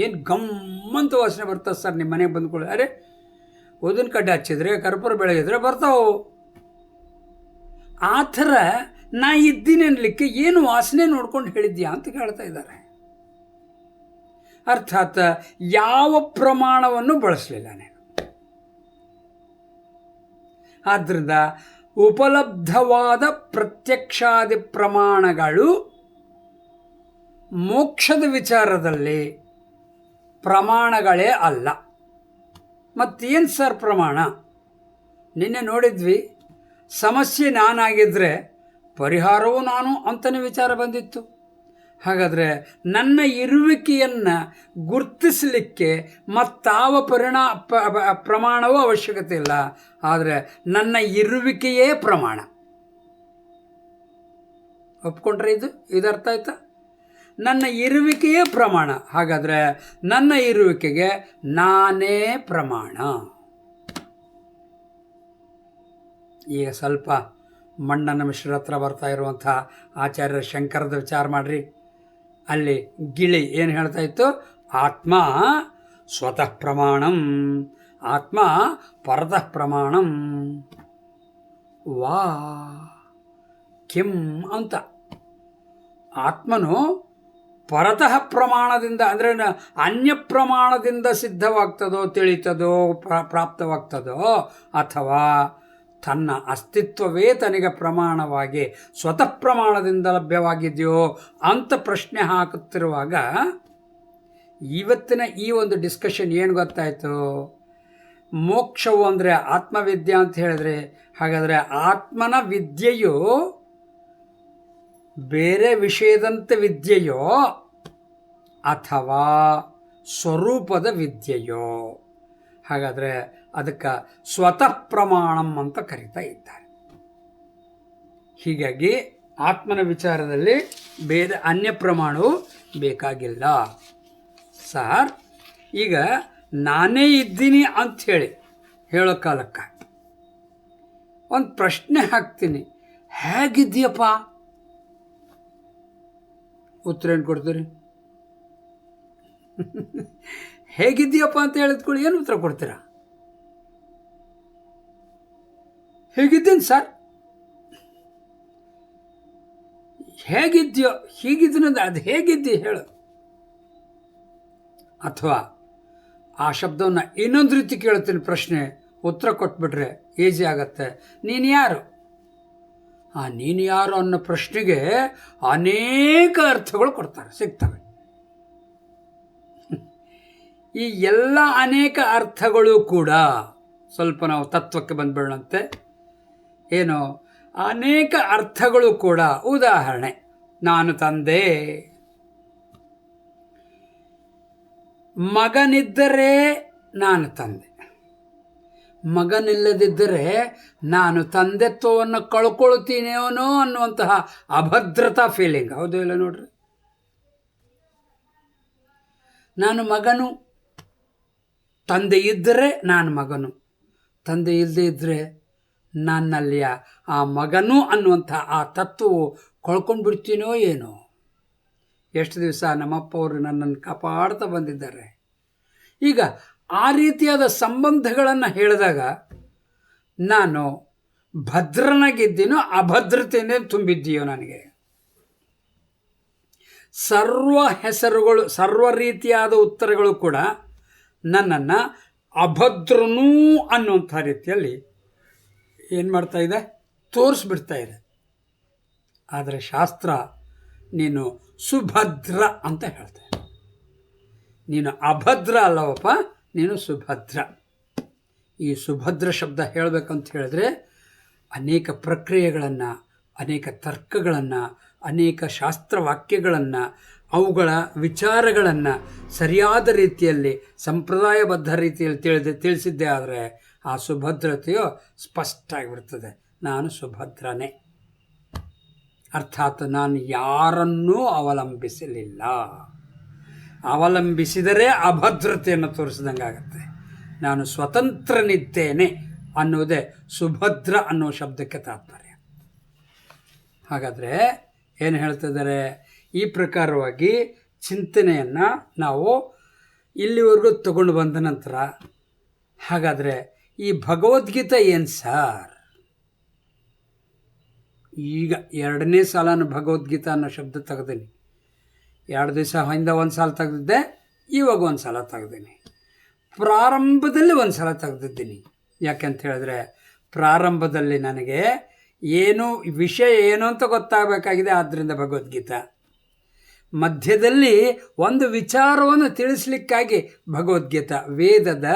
ಏನು ಗಮ್ಮಂತ ವಾಸನೆ ಬರ್ತದೆ ಸರ್ ನಿಮ್ಮ ಮನೆಗೆ ಬಂದ್ಕೊಳ್ಳಿ. ಅರೆ, ಊದಿನ ಕಡ್ಡಿ ಹಚ್ಚಿದ್ರೆ, ಕರ್ಪೂರ ಬೆಳಗಿದ್ರೆ ಬರ್ತಾವೆ. ಆ ಥರ ನಾ ಇದ್ದೀನಿ ಅನ್ಲಿಕ್ಕೆ ಏನು ವಾಸನೆ ನೋಡ್ಕೊಂಡು ಹೇಳಿದ್ಯಾ ಅಂತ ಕೇಳ್ತಾ ಇದ್ದಾರೆ. ಅರ್ಥಾತ್ ಯಾವ ಪ್ರಮಾಣವನ್ನು ಬಳಸಲಿಲ್ಲ ನೀನು. ಆದ್ದರಿಂದ ಉಪಲಬ್ಧವಾದ ಪ್ರತ್ಯಕ್ಷಾದಿ ಪ್ರಮಾಣಗಳು ಮೋಕ್ಷದ ವಿಚಾರದಲ್ಲಿ ಪ್ರಮಾಣಗಳೇ ಅಲ್ಲ. ಮತ್ತೇನು ಸರ್ ಪ್ರಮಾಣ? ನಿನ್ನೆ ನೋಡಿದ್ವಿ, ಸಮಸ್ಯೆ ನಾನಾಗಿದ್ದರೆ ಪರಿಹಾರವೂ ನಾನು ಅಂತಲೇ ವಿಚಾರ ಬಂದಿತ್ತು. ಹಾಗಾದರೆ ನನ್ನ ಇರುವಿಕೆಯನ್ನು ಗುರುತಿಸಲಿಕ್ಕೆ ಮತ್ತಾವ ಪ್ರಮಾಣವೂ ಅವಶ್ಯಕತೆ ಇಲ್ಲ. ಆದರೆ ನನ್ನ ಇರುವಿಕೆಯೇ ಪ್ರಮಾಣ. ಒಪ್ಕೊಂಡ್ರೆ ಇದರ್ಥ ಆಯ್ತಾ? ನನ್ನ ಇರುವಿಕೆಯೇ ಪ್ರಮಾಣ. ಹಾಗಾದರೆ ನನ್ನ ಇರುವಿಕೆಗೆ ನಾನೇ ಪ್ರಮಾಣ. ಈಗ ಸ್ವಲ್ಪ ಮಣ್ಣನ ಮಿಶ್ರ ಹತ್ರ ಬರ್ತಾ ಇರುವಂಥ ಆಚಾರ್ಯ ಶಂಕರದ ವಿಚಾರ ಮಾಡಿರಿ. ಅಲ್ಲಿ ಗಿಳಿ ಏನು ಹೇಳ್ತಾ ಇತ್ತು? ಆತ್ಮ ಸ್ವತಃ ಪ್ರಮಾಣಂ ಆತ್ಮ ಪರತಃ ಪ್ರಮಾಣಂ ವಾ ಕಿಂ ಅಂತ. ಆತ್ಮನು ಪರತಃ ಪ್ರಮಾಣದಿಂದ ಅಂದರೆ ಅನ್ಯ ಪ್ರಮಾಣದಿಂದ ಸಿದ್ಧವಾಗ್ತದೋ, ತಿಳಿತದೋ, ಪ್ರಾಪ್ತವಾಗ್ತದೋ, ಅಥವಾ ತನ್ನ ಅಸ್ತಿತ್ವವೇ ತನಗೆ ಪ್ರಮಾಣವಾಗಿ ಸ್ವತಃ ಪ್ರಮಾಣದಿಂದ ಲಭ್ಯವಾಗಿದೆಯೋ ಅಂತ ಪ್ರಶ್ನೆ ಹಾಕುತ್ತಿರುವಾಗ ಇವತ್ತಿನ ಈ ಒಂದು ಡಿಸ್ಕಷನ್ ಏನು ಗೊತ್ತಾಯಿತು? ಮೋಕ್ಷವು ಅಂದರೆ ಆತ್ಮವಿದ್ಯೆ ಅಂತ ಹೇಳಿದ್ರೆ, ಹಾಗಾದರೆ ಆತ್ಮನ ವಿದ್ಯೆಯು ಬೇರೆ ವಿಷಯದಂತೆ ವಿದ್ಯೆಯೋ ಅಥವಾ ಸ್ವರೂಪದ ವಿದ್ಯೆಯೋ? ಹಾಗಾದರೆ ಅದಕ್ಕೆ ಸ್ವತಃ ಪ್ರಮಾಣಂ ಅಂತ ಕರೀತಾ ಇದ್ದಾರೆ. ಹೀಗಾಗಿ ಆತ್ಮನ ವಿಚಾರದಲ್ಲಿ ಬೇರೆ ಅನ್ಯ ಪ್ರಮಾಣವು ಬೇಕಾಗಿಲ್ಲ ಸರ್. ಈಗ ನಾನೇ ಇದ್ದೀನಿ ಅಂಥೇಳಿ ಹೇಳೋ ಕಾಲಕ್ಕೆ ಒಂದು ಪ್ರಶ್ನೆ ಹಾಕ್ತೀನಿ, ಹೇಗಿದ್ದೀಯಪ್ಪ? ಉತ್ತರ ಏನು ಕೊಡ್ತೀರಿ? ಹೇಗಿದ್ದೀಯಪ್ಪ ಅಂತ ಹೇಳಿದ್ಕೊಳ್ಳಿ ಏನು ಉತ್ತರ ಕೊಡ್ತೀರಾ? ಹೇಗಿದ್ದೀನಿ ಸರ್. ಹೇಗಿದ್ದೀಯೋ? ಹೀಗಿದ್ದೀನಂದ್ರೆ ಅದು ಹೇಗಿದ್ದೀಯ ಹೇಳು. ಅಥವಾ ಆ ಶಬ್ದವನ್ನು ಇನ್ನೊಂದು ರೀತಿ ಕೇಳ್ತೀನಿ, ಪ್ರಶ್ನೆ ಉತ್ತರ ಕೊಟ್ಬಿಟ್ರೆ ಈಸಿ ಆಗತ್ತೆ. ನೀನು ಯಾರು? ನೀನು ಯಾರು ಅನ್ನೋ ಪ್ರಶ್ನೆಗೆ ಅನೇಕ ಅರ್ಥಗಳು ಕೊಡ್ತಾರೆ, ಸಿಗ್ತವೆ. ಈ ಎಲ್ಲ ಅನೇಕ ಅರ್ಥಗಳು ಕೂಡ ಸ್ವಲ್ಪ ನಾವು ತತ್ವಕ್ಕೆ ಬಂದ್ಬಿಡೋಣಂತೆ. ಏನು ಅನೇಕ ಅರ್ಥಗಳು ಕೂಡ, ಉದಾಹರಣೆ, ನಾನು ತಂದೆ, ಮಗನಿದ್ದರೆ ನಾನು ತಂದೆ, ಮಗನಿಲ್ಲದಿದ್ದರೆ ನಾನು ತಂದೆತ್ವವನ್ನು ಕಳ್ಕೊಳ್ತೀನೇನೋ ಅನ್ನುವಂತಹ ಅಭದ್ರತಾ ಫೀಲಿಂಗ್. ಹೌದು ಇಲ್ಲ ನೋಡ್ರಿ. ನಾನು ಮಗನು, ತಂದೆ ಇದ್ದರೆ ನಾನು ಮಗನು, ತಂದೆ ಇಲ್ಲದೆ ಇದ್ದರೆ ನನ್ನಲ್ಲಿಯ ಆ ಮಗನು ಅನ್ನುವಂಥ ಆ ತತ್ವವು ಕಳ್ಕೊಂಡು ಬಿಡ್ತೀನೋ ಏನೋ. ಎಷ್ಟು ದಿವಸ ನಮ್ಮಪ್ಪ ಅವರು ನನ್ನನ್ನು ಕಾಪಾಡ್ತಾ ಬಂದಿದ್ದಾರೆ. ಈಗ ಆ ರೀತಿಯಾದ ಸಂಬಂಧಗಳನ್ನು ಹೇಳಿದಾಗ ನಾನು ಭದ್ರನಾಗಿದ್ದೀನೋ ಅಭದ್ರತೆಯೇ ತುಂಬಿದ್ದೀಯೋ ನನಗೆ? ಸರ್ವ ಹೆಸರುಗಳು, ಸರ್ವ ರೀತಿಯಾದ ಉತ್ತರಗಳು ಕೂಡ ನನ್ನನ್ನು ಅಭದ್ರನೂ ಅನ್ನುವಂಥ ರೀತಿಯಲ್ಲಿ ಏನು ಮಾಡ್ತಾ ಇದೆ, ತೋರಿಸ್ಬಿಡ್ತಾ ಇದೆ. ಆದರೆ ಶಾಸ್ತ್ರ ನೀನು ಸುಭದ್ರ ಅಂತ ಹೇಳ್ತಾ ಇದೆ. ನೀನು ಅಭದ್ರ ಅಲ್ಲವಪ್ಪ, ನೀನು ಸುಭದ್ರ. ಈ ಸುಭದ್ರ ಶಬ್ದ ಹೇಳಬೇಕಂತ ಹೇಳಿದ್ರೆ ಅನೇಕ ಪ್ರಕ್ರಿಯೆಗಳನ್ನು, ಅನೇಕ ತರ್ಕಗಳನ್ನು, ಅನೇಕ ಶಾಸ್ತ್ರವಾಕ್ಯಗಳನ್ನು, ಅವುಗಳ ವಿಚಾರಗಳನ್ನು ಸರಿಯಾದ ರೀತಿಯಲ್ಲಿ ಸಂಪ್ರದಾಯಬದ್ಧ ರೀತಿಯಲ್ಲಿ ತಿಳಿಸಿದ್ದೇ ಆದರೆ ಆ ಸುಭದ್ರತೆಯು ಸ್ಪಷ್ಟ ಆಗಿಬಿಡ್ತದೆ. ನಾನು ಸುಭದ್ರನೇ, ಅರ್ಥಾತ್ ನಾನು ಯಾರನ್ನೂ ಅವಲಂಬಿಸಲಿಲ್ಲ. ಅವಲಂಬಿಸಿದರೆ ಅಭದ್ರತೆಯನ್ನು ತೋರಿಸಿದಂಗೆ ಆಗುತ್ತೆ. ನಾನು ಸ್ವತಂತ್ರನಿದ್ದೇನೆ ಅನ್ನೋದೇ ಸುಭದ್ರ ಅನ್ನೋ ಶಬ್ದಕ್ಕೆ ತಾತ್ಪರ್ಯ. ಹಾಗಾದರೆ ಏನು ಹೇಳ್ತಿದ್ದಾರೆ? ಈ ಪ್ರಕಾರವಾಗಿ ಚಿಂತನೆಯನ್ನು ನಾವು ಇಲ್ಲಿವರೆಗೂ ತಗೊಂಡು ಬಂದ ನಂತರ, ಹಾಗಾದರೆ ಈ ಭಗವದ್ಗೀತೆ ಏನು ಸರ್? ಈಗ 2ನೇ ಸಾಲನ ಭಗವದ್ಗೀತಾ ಅನ್ನೋ ಶಬ್ದ ತೆಗೆದೀನಿ. 2 ದಿವಸ ಹಿಂದೆ ಒಂದು ಸಾಲ ತೆಗೆದಿದ್ದೆ, ಇವಾಗ ಒಂದು ಸಲ ತೆಗೆದೀನಿ. ಪ್ರಾರಂಭದಲ್ಲಿ ಒಂದು ಸಲ ತೆಗೆದಿದ್ದೀನಿ. ಯಾಕೆಂತ ಹೇಳಿದ್ರೆ ಪ್ರಾರಂಭದಲ್ಲಿ ನನಗೆ ಏನು ವಿಷಯ ಏನು ಅಂತ ಗೊತ್ತಾಗಬೇಕಾಗಿದೆ, ಆದ್ದರಿಂದ ಭಗವದ್ಗೀತಾ. ಮಧ್ಯದಲ್ಲಿ ಒಂದು ವಿಚಾರವನ್ನು ತಿಳಿಸ್ಲಿಕ್ಕಾಗಿ ಭಗವದ್ಗೀತಾ, ವೇದದ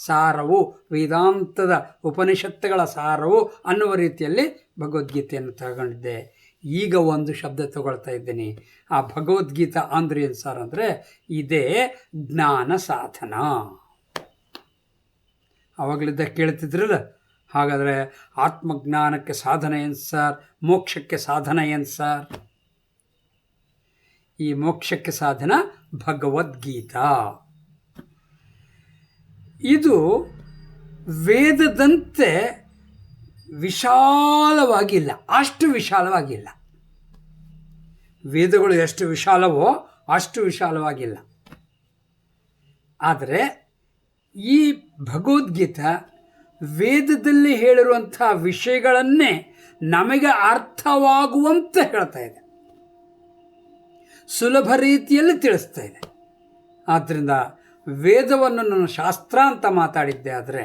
ಸಾರವು, ವೇದಾಂತದ ಉಪನಿಷತ್ತುಗಳ ಸಾರವು ಅನ್ನುವ ರೀತಿಯಲ್ಲಿ ಭಗವದ್ಗೀತೆಯನ್ನು ತಗೊಂಡಿದ್ದೆ. ಈಗ ಒಂದು ಶಬ್ದ ತಗೊಳ್ತಾ ಇದ್ದೀನಿ. ಆ ಭಗವದ್ಗೀತಾ ಅಂದ್ರೆ ಏನು ಸರ್ ಅಂದರೆ, ಇದೇ ಜ್ಞಾನ ಸಾಧನ. ಆವಾಗಲಿದ್ದ ಕೇಳ್ತಿದ್ರಲ್ಲ, ಹಾಗಾದರೆ ಆತ್ಮಜ್ಞಾನಕ್ಕೆ ಸಾಧನ ಏನು ಸರ್? ಮೋಕ್ಷಕ್ಕೆ ಸಾಧನ ಏನು ಸರ್? ಈ ಮೋಕ್ಷಕ್ಕೆ ಸಾಧನ ಭಗವದ್ಗೀತಾ. ಇದು ವೇದದಂತೆ ವಿಶಾಲವಾಗಿಲ್ಲ, ಅಷ್ಟು ವಿಶಾಲವಾಗಿಲ್ಲ. ವೇದಗಳು ಎಷ್ಟು ವಿಶಾಲವೋ ಅಷ್ಟು ವಿಶಾಲವಾಗಿಲ್ಲ. ಆದರೆ ಈ ಭಗವದ್ಗೀತಾ ವೇದದಲ್ಲಿ ಹೇಳಿರುವಂಥ ವಿಷಯಗಳನ್ನೇ ನಮಗೆ ಅರ್ಥವಾಗುವಂತೆ ಹೇಳ್ತಾ ಇದೆ, ಸುಲಭ ರೀತಿಯಲ್ಲಿ ತಿಳಿಸ್ತಾ ಇದೆ. ಆದ್ದರಿಂದ ವೇದವನ್ನು ನಾನು ಶಾಸ್ತ್ರ ಅಂತ ಮಾತಾಡಿದ್ದೆ, ಆದರೆ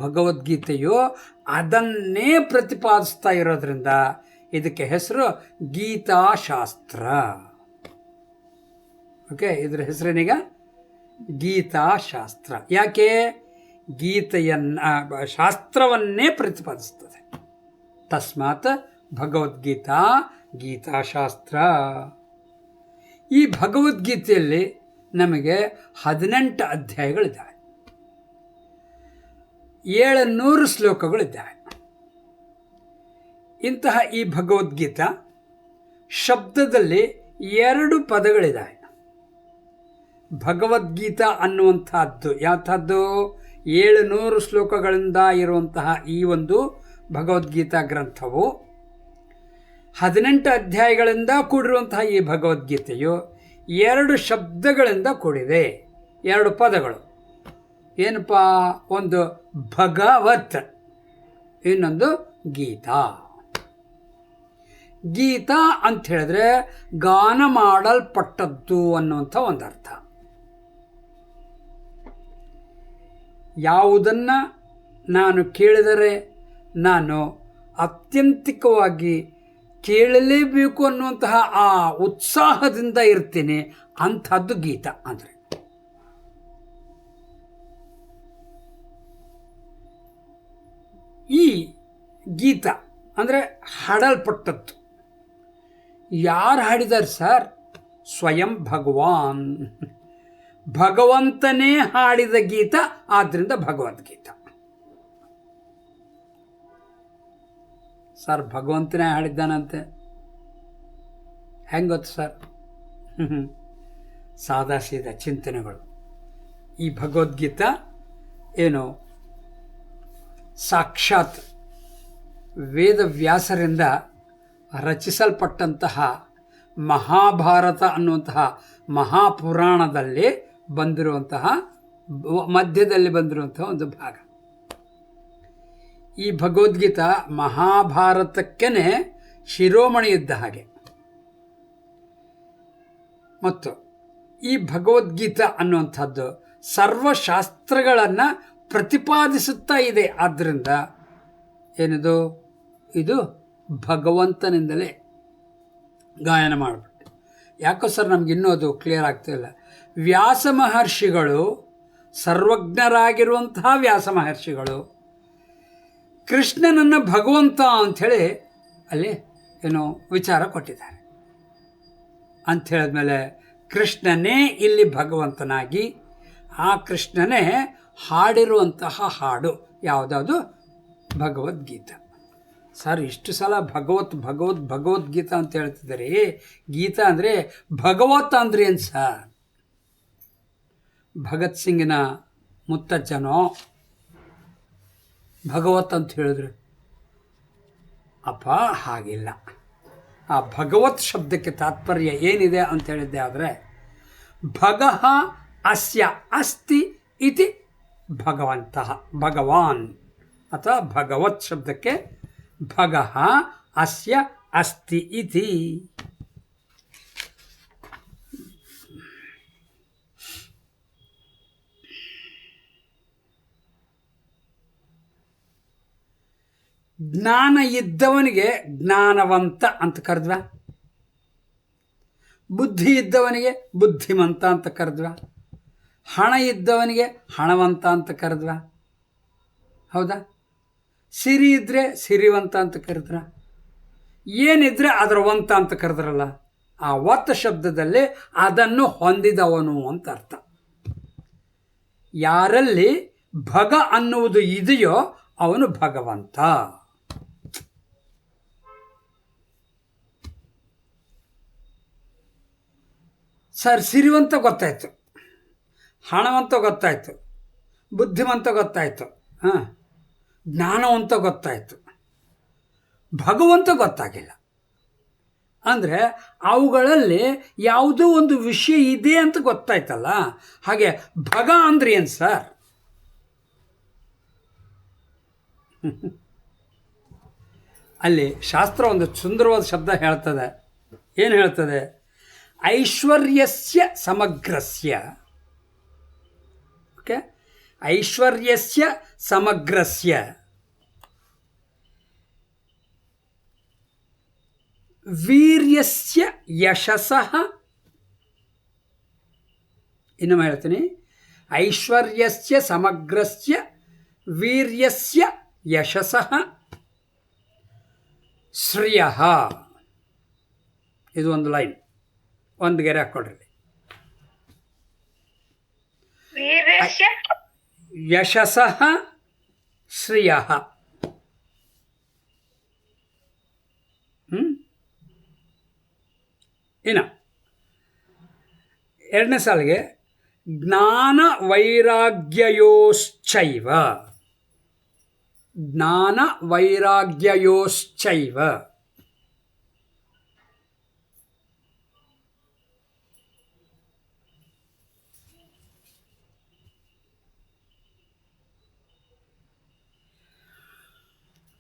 ಭಗವದ್ಗೀತೆಯು ಅದನ್ನೇ ಪ್ರತಿಪಾದಿಸ್ತಾ ಇರೋದ್ರಿಂದ ಇದಕ್ಕೆ ಹೆಸರು ಗೀತಾಶಾಸ್ತ್ರ. ಓಕೆ, ಇದರ ಹೆಸರೇನೀಗ ಗೀತಾಶಾಸ್ತ್ರ. ಯಾಕೆ? ಗೀತೆಯನ್ನು ಶಾಸ್ತ್ರವನ್ನೇ ಪ್ರತಿಪಾದಿಸ್ತದೆ. ತಸ್ಮಾತ್ ಭಗವದ್ಗೀತಾ ಗೀತಾಶಾಸ್ತ್ರ. ಈ ಭಗವದ್ಗೀತೆಯಲ್ಲಿ ನಮಗೆ 18 ಅಧ್ಯಾಯಗಳಿದ್ದಾವೆ, 700 ಶ್ಲೋಕಗಳಿದ್ದಾವೆ. ಇಂತಹ ಈ ಭಗವದ್ಗೀತಾ ಶಬ್ದದಲ್ಲಿ 2 ಪದಗಳಿದ್ದಾವೆ. ಭಗವದ್ಗೀತಾ ಅನ್ನುವಂಥದ್ದು ಯಾಥದ್ದು 700 ಶ್ಲೋಕಗಳಿಂದ ಇರುವಂತಹ ಈ ಒಂದು ಭಗವದ್ಗೀತಾ ಗ್ರಂಥವು 18 ಅಧ್ಯಾಯಗಳಿಂದ ಕೂಡಿರುವಂತಹ ಈ ಭಗವದ್ಗೀತೆಯು 2 ಶಬ್ದಗಳಿಂದ ಕೂಡಿದೆ, 2 ಪದಗಳು. ಏನಪ್ಪ? ಒಂದು ಭಗವತ್, ಇನ್ನೊಂದು ಗೀತಾ. ಗೀತಾ ಅಂತ ಹೇಳಿದ್ರೆ ಗಾನ ಮಾಡಲ್ಪಟ್ಟದ್ದು ಅನ್ನುವಂಥ ಒಂದು ಅರ್ಥ. ಯಾವುದನ್ನು ನಾನು ಕೇಳಿದರೆ ನಾನು ಅತ್ಯಂತಿಕವಾಗಿ ಕೇಳಲೇಬೇಕು ಅನ್ನುವಂತಹ ಆ ಉತ್ಸಾಹದಿಂದ ಇರ್ತೀನಿ, ಅಂಥದ್ದು ಗೀತ ಅಂದರೆ. ಈ ಗೀತ ಅಂದರೆ ಹಾಡಲ್ಪಟ್ಟದ್ದು. ಯಾರು ಹಾಡಿದ್ದಾರೆ ಸರ್? ಸ್ವಯಂ ಭಗವಾನ್, ಭಗವಂತನೇ ಹಾಡಿದ ಗೀತ, ಆದ್ದರಿಂದ ಭಗವದ್ಗೀತಾ. ಸರ್ ಭಗವಂತನೇ ಹಾಡಿದ್ದಾನಂತೆ, ಹೆಂಗೆ ಗೊತ್ತು ಸರ್? ಸಾದಾ ಸೀದಾ ಚಿಂತನೆಗಳು. ಈ ಭಗವದ್ಗೀತಾ ಏನು ಸಾಕ್ಷಾತ್ ವೇದವ್ಯಾಸರಿಂದ ರಚಿಸಲ್ಪಟ್ಟಂತಹ ಮಹಾಭಾರತ ಅನ್ನುವಂತಹ ಮಹಾಪುರಾಣದಲ್ಲಿ ಬಂದಿರುವಂತಹ ಮಧ್ಯದಲ್ಲಿ ಬಂದಿರುವಂತಹ ಒಂದು ಭಾಗ. ಈ ಭಗವದ್ಗೀತಾ ಮಹಾಭಾರತಕ್ಕೇ ಶಿರೋಮಣಿ ಇದ್ದ ಹಾಗೆ. ಮತ್ತು ಈ ಭಗವದ್ಗೀತಾ ಅನ್ನುವಂಥದ್ದು ಸರ್ವಶಾಸ್ತ್ರಗಳನ್ನು ಪ್ರತಿಪಾದಿಸುತ್ತಾ ಇದೆ. ಆದ್ದರಿಂದ ಏನಿದು? ಇದು ಭಗವಂತನಿಂದಲೇ ಗಾಯನ ಮಾಡಿಬಿಟ್ಟು. ಯಾಕೋ ಸರ್ ನಮಗಿನ್ನೂ ಅದು ಕ್ಲಿಯರ್ ಆಗ್ತಾಯಿಲ್ಲ. ವ್ಯಾಸ ಮಹರ್ಷಿಗಳು, ಸರ್ವಜ್ಞರಾಗಿರುವಂತಹ ವ್ಯಾಸ ಮಹರ್ಷಿಗಳು ಕೃಷ್ಣನನ್ನು ಭಗವಂತ ಅಂಥೇಳಿ ಅಲ್ಲಿ ಏನೋ ವಿಚಾರ ಕೊಟ್ಟಿದ್ದಾರೆ. ಅಂಥೇಳಿದ್ಮೇಲೆ ಕೃಷ್ಣನೇ ಇಲ್ಲಿ ಭಗವಂತನಾಗಿ, ಆ ಕೃಷ್ಣನೇ ಹಾಡಿರುವಂತಹ ಹಾಡು ಯಾವುದಾವುದು? ಭಗವದ್ಗೀತಾ. ಸರ್ ಇಷ್ಟು ಸಲ ಭಗವದ್ಗೀತಾ ಅಂತ ಹೇಳ್ತಿದ್ದಾರೆ. ಗೀತಾ ಅಂದರೆ ಭಗವತ್ ಅಂದ್ರೆ ಏನು ಸರ್? ಭಗತ್ ಸಿಂಗಿನ ಮುತ್ತಜ್ಜನೋ ಭಗವತ್ ಅಂತ ಹೇಳಿದ್ರು? ಅಪ್ಪ ಹಾಗಿಲ್ಲ. ಆ ಭಗವತ್ ಶಬ್ದಕ್ಕೆ ತಾತ್ಪರ್ಯ ಏನಿದೆ ಅಂತ ಹೇಳಿದ್ದೆ ಆದರೆ, ಭಗಃ ಅಸ್ಯ ಅಸ್ತಿ ಇತಿ ಭಗವಂತಃ, ಭಗವಾನ್ ಅಥವಾ ಭಗವತ್ ಶಬ್ದಕ್ಕೆ ಭಗಃ ಅಸ್ಯ ಅಸ್ತಿ ಇತಿ. ಜ್ಞಾನ ಇದ್ದವನಿಗೆ ಜ್ಞಾನವಂತ ಅಂತ ಕರೆದ್ವ, ಬುದ್ಧಿ ಇದ್ದವನಿಗೆ ಬುದ್ಧಿಮಂತ ಅಂತ ಕರೆದ್ವ, ಹಣ ಇದ್ದವನಿಗೆ ಹಣವಂತ ಅಂತ ಕರೆದ್ವ, ಹೌದಾ? ಸಿರಿ ಇದ್ದರೆ ಸಿರಿವಂತ ಅಂತ ಕರೆದ್ರ, ಏನಿದ್ರೆ ಅದರ ವಂತ ಅಂತ ಕರೆದ್ರಲ್ಲ. ಆ ವತ್ ಶಬ್ದದಲ್ಲಿ ಅದನ್ನು ಹೊಂದಿದವನು ಅಂತ ಅರ್ಥ. ಯಾರಲ್ಲಿ ಭಗ ಅನ್ನುವುದು ಇದೆಯೋ ಅವನು ಭಗವಂತ. ಸರ್ ಸಿರಿವಂತ ಗೊತ್ತಾಯಿತು, ಹಣವಂತ ಗೊತ್ತಾಯಿತು, ಬುದ್ಧಿವಂತ ಗೊತ್ತಾಯಿತು, ಜ್ಞಾನವಂತ ಗೊತ್ತಾಯಿತು, ಭಗವಂತ ಗೊತ್ತಾಗಿಲ್ಲ. ಅಂದರೆ ಅವುಗಳಲ್ಲಿ ಯಾವುದೋ ಒಂದು ವಿಷಯ ಇದೆ ಅಂತ ಗೊತ್ತಾಯ್ತಲ್ಲ. ಹಾಗೆ ಭಗ ಅಂದ್ರೆ ಏನು ಸರ್? ಅಲ್ಲಿ ಶಾಸ್ತ್ರ ಒಂದು ಸುಂದರವಾದ ಶಬ್ದ ಹೇಳ್ತದೆ. ಏನು ಹೇಳ್ತದೆ? ಐಶ್ವರ್ಯಸ್ಯ ಸಮಗ್ರಸ್ಯ. ಓಕೆ, ಐಶ್ವರ್ಯಸ್ಯ ಸಮಗ್ರಸ್ಯ ವೀರ್ಯಸ್ಯ ಯಶಸ್ಸಃ. ಇನ್ನೊಮ್ಮೆ ಹೇಳ್ತೀನಿ. ಐಶ್ವರ್ಯಸ್ಯ ಸಮಗ್ರಸ್ಯ ವೀರ್ಯಸ್ಯ ಯಶಸ್ಸಃ ಶ್ರಿಯಃ. ಇದು ಒಂದು ಲೈನ್, ಒಂದು ಗೆರೆ ಹಾಕ್ಕೊಡ್ರಿ. ಯಶಸ್ಸಃ ಶ್ರಿಯಃ. ಇನ್ನು ಎರಡನೇ ಸಾಲಿಗೆ ಜ್ಞಾನ ವೈರಾಗ್ಯಯೋಶ್ಚೈವ. ಜ್ಞಾನ ವೈರಾಗ್ಯಯೋಶ್ಚೈವ.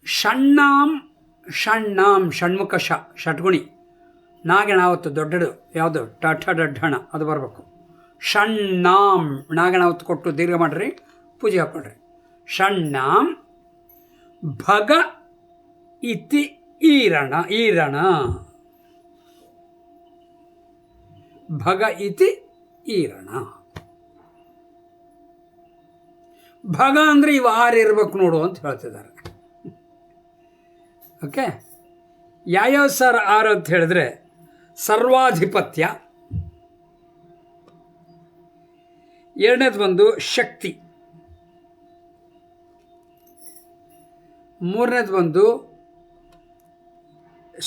ಷಣ್ಣಾಂ ಷಣ್ಣಾಂ ಷಣ್ಮುಖ ಷಟ್ಗುಣಿ. ನಾಗಣಾವತ್ತು ದೊಡ್ಡದು ಯಾವುದು? ಟಠ ಡಡ್ಡಣ ಅದು ಬರಬೇಕು. ಷಣ್ಣಾಂ ನಾಗಣಾವತ್ತು ಕೊಟ್ಟು ದೀರ್ಘ ಮಾಡಿರಿ, ಪೂಜೆ ಹಾಕ್ಕೊಡ್ರಿ. ಷಣ್ಣಾಂ ಭಗ ಇತಿ ಈರಣ. ಈರಣ ಭಗ ಇತಿ ಈರಣ. ಭಗ ಅಂದರೆ ಇವು ಆರು ಇರ್ಬೇಕು ನೋಡು ಅಂತ ಹೇಳ್ತಿದ್ದಾರೆ. ಓಕೆ, ಯಾವ್ಯಾವ ಸರ್ ಆರು ಅಂತ ಹೇಳಿದ್ರೆ ಸರ್ವಾಧಿಪತ್ಯ, ಎರಡನೇದು ಬಂದು ಶಕ್ತಿ, ಮೂರನೇದು ಬಂದು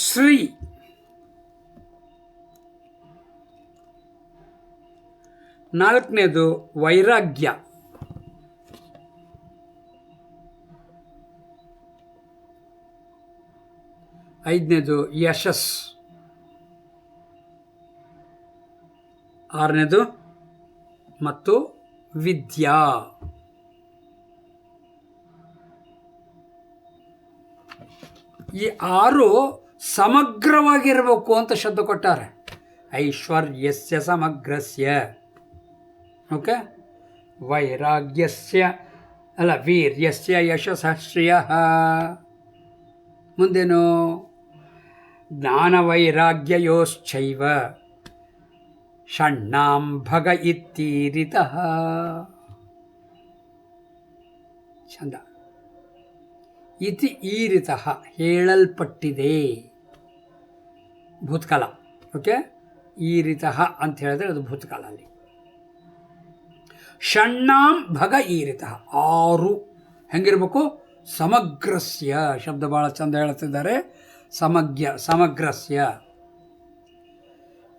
ಶ್ರೀ, ನಾಲ್ಕನೇದು ವೈರಾಗ್ಯ, ಐದನೇದು ಯಶಸ್, ಆರನೇದು ಮತ್ತು ವಿದ್ಯಾ. ಈ ಆರು ಸಮಗ್ರವಾಗಿರಬೇಕು ಅಂತ ಶಬ್ದ ಕೊಟ್ಟಾರೆ. ಐಶ್ವರ್ಯಸ್ಯ ಸಮಗ್ರಸ್ಯ. ಓಕೆ, ವೈರಾಗ್ಯಸ್ಯ ಅಲ್ಲ ವೀರ್ಯಸ್ಯ ಯಶಸ್ಸಃ ಶ್ರಿಯಃ. ಮುಂದೇನು? ಜ್ಞಾನವೈರಾಗ್ಯಯೋಶ್ಚೈವ ಷಣ್ಣಾಂ ಭಗ ಇತ್ತೀರಿತಃ. ಚಂದ. ಇತಿ ಈರಿತಃ ಹೇಳಲ್ಪಟ್ಟಿದೆ, ಭೂತಕಾಲ. ಓಕೆ, ಈರಿತಃ ಅಂತ ಹೇಳಿದ್ರೆ ಅದು ಭೂತಕಾಲ. ಅಲ್ಲಿ ಷಣ್ಣಾಂ ಭಗ ಈರಿತಃ, ಆರು ಹೆಂಗಿರ್ಬೇಕು? ಸಮಗ್ರಸ್ಯ ಶಬ್ದ ಭಾಳ ಚಂದ ಹೇಳ್ತಿದ್ದಾರೆ. ಸಮಗ್ರಸ್ಯ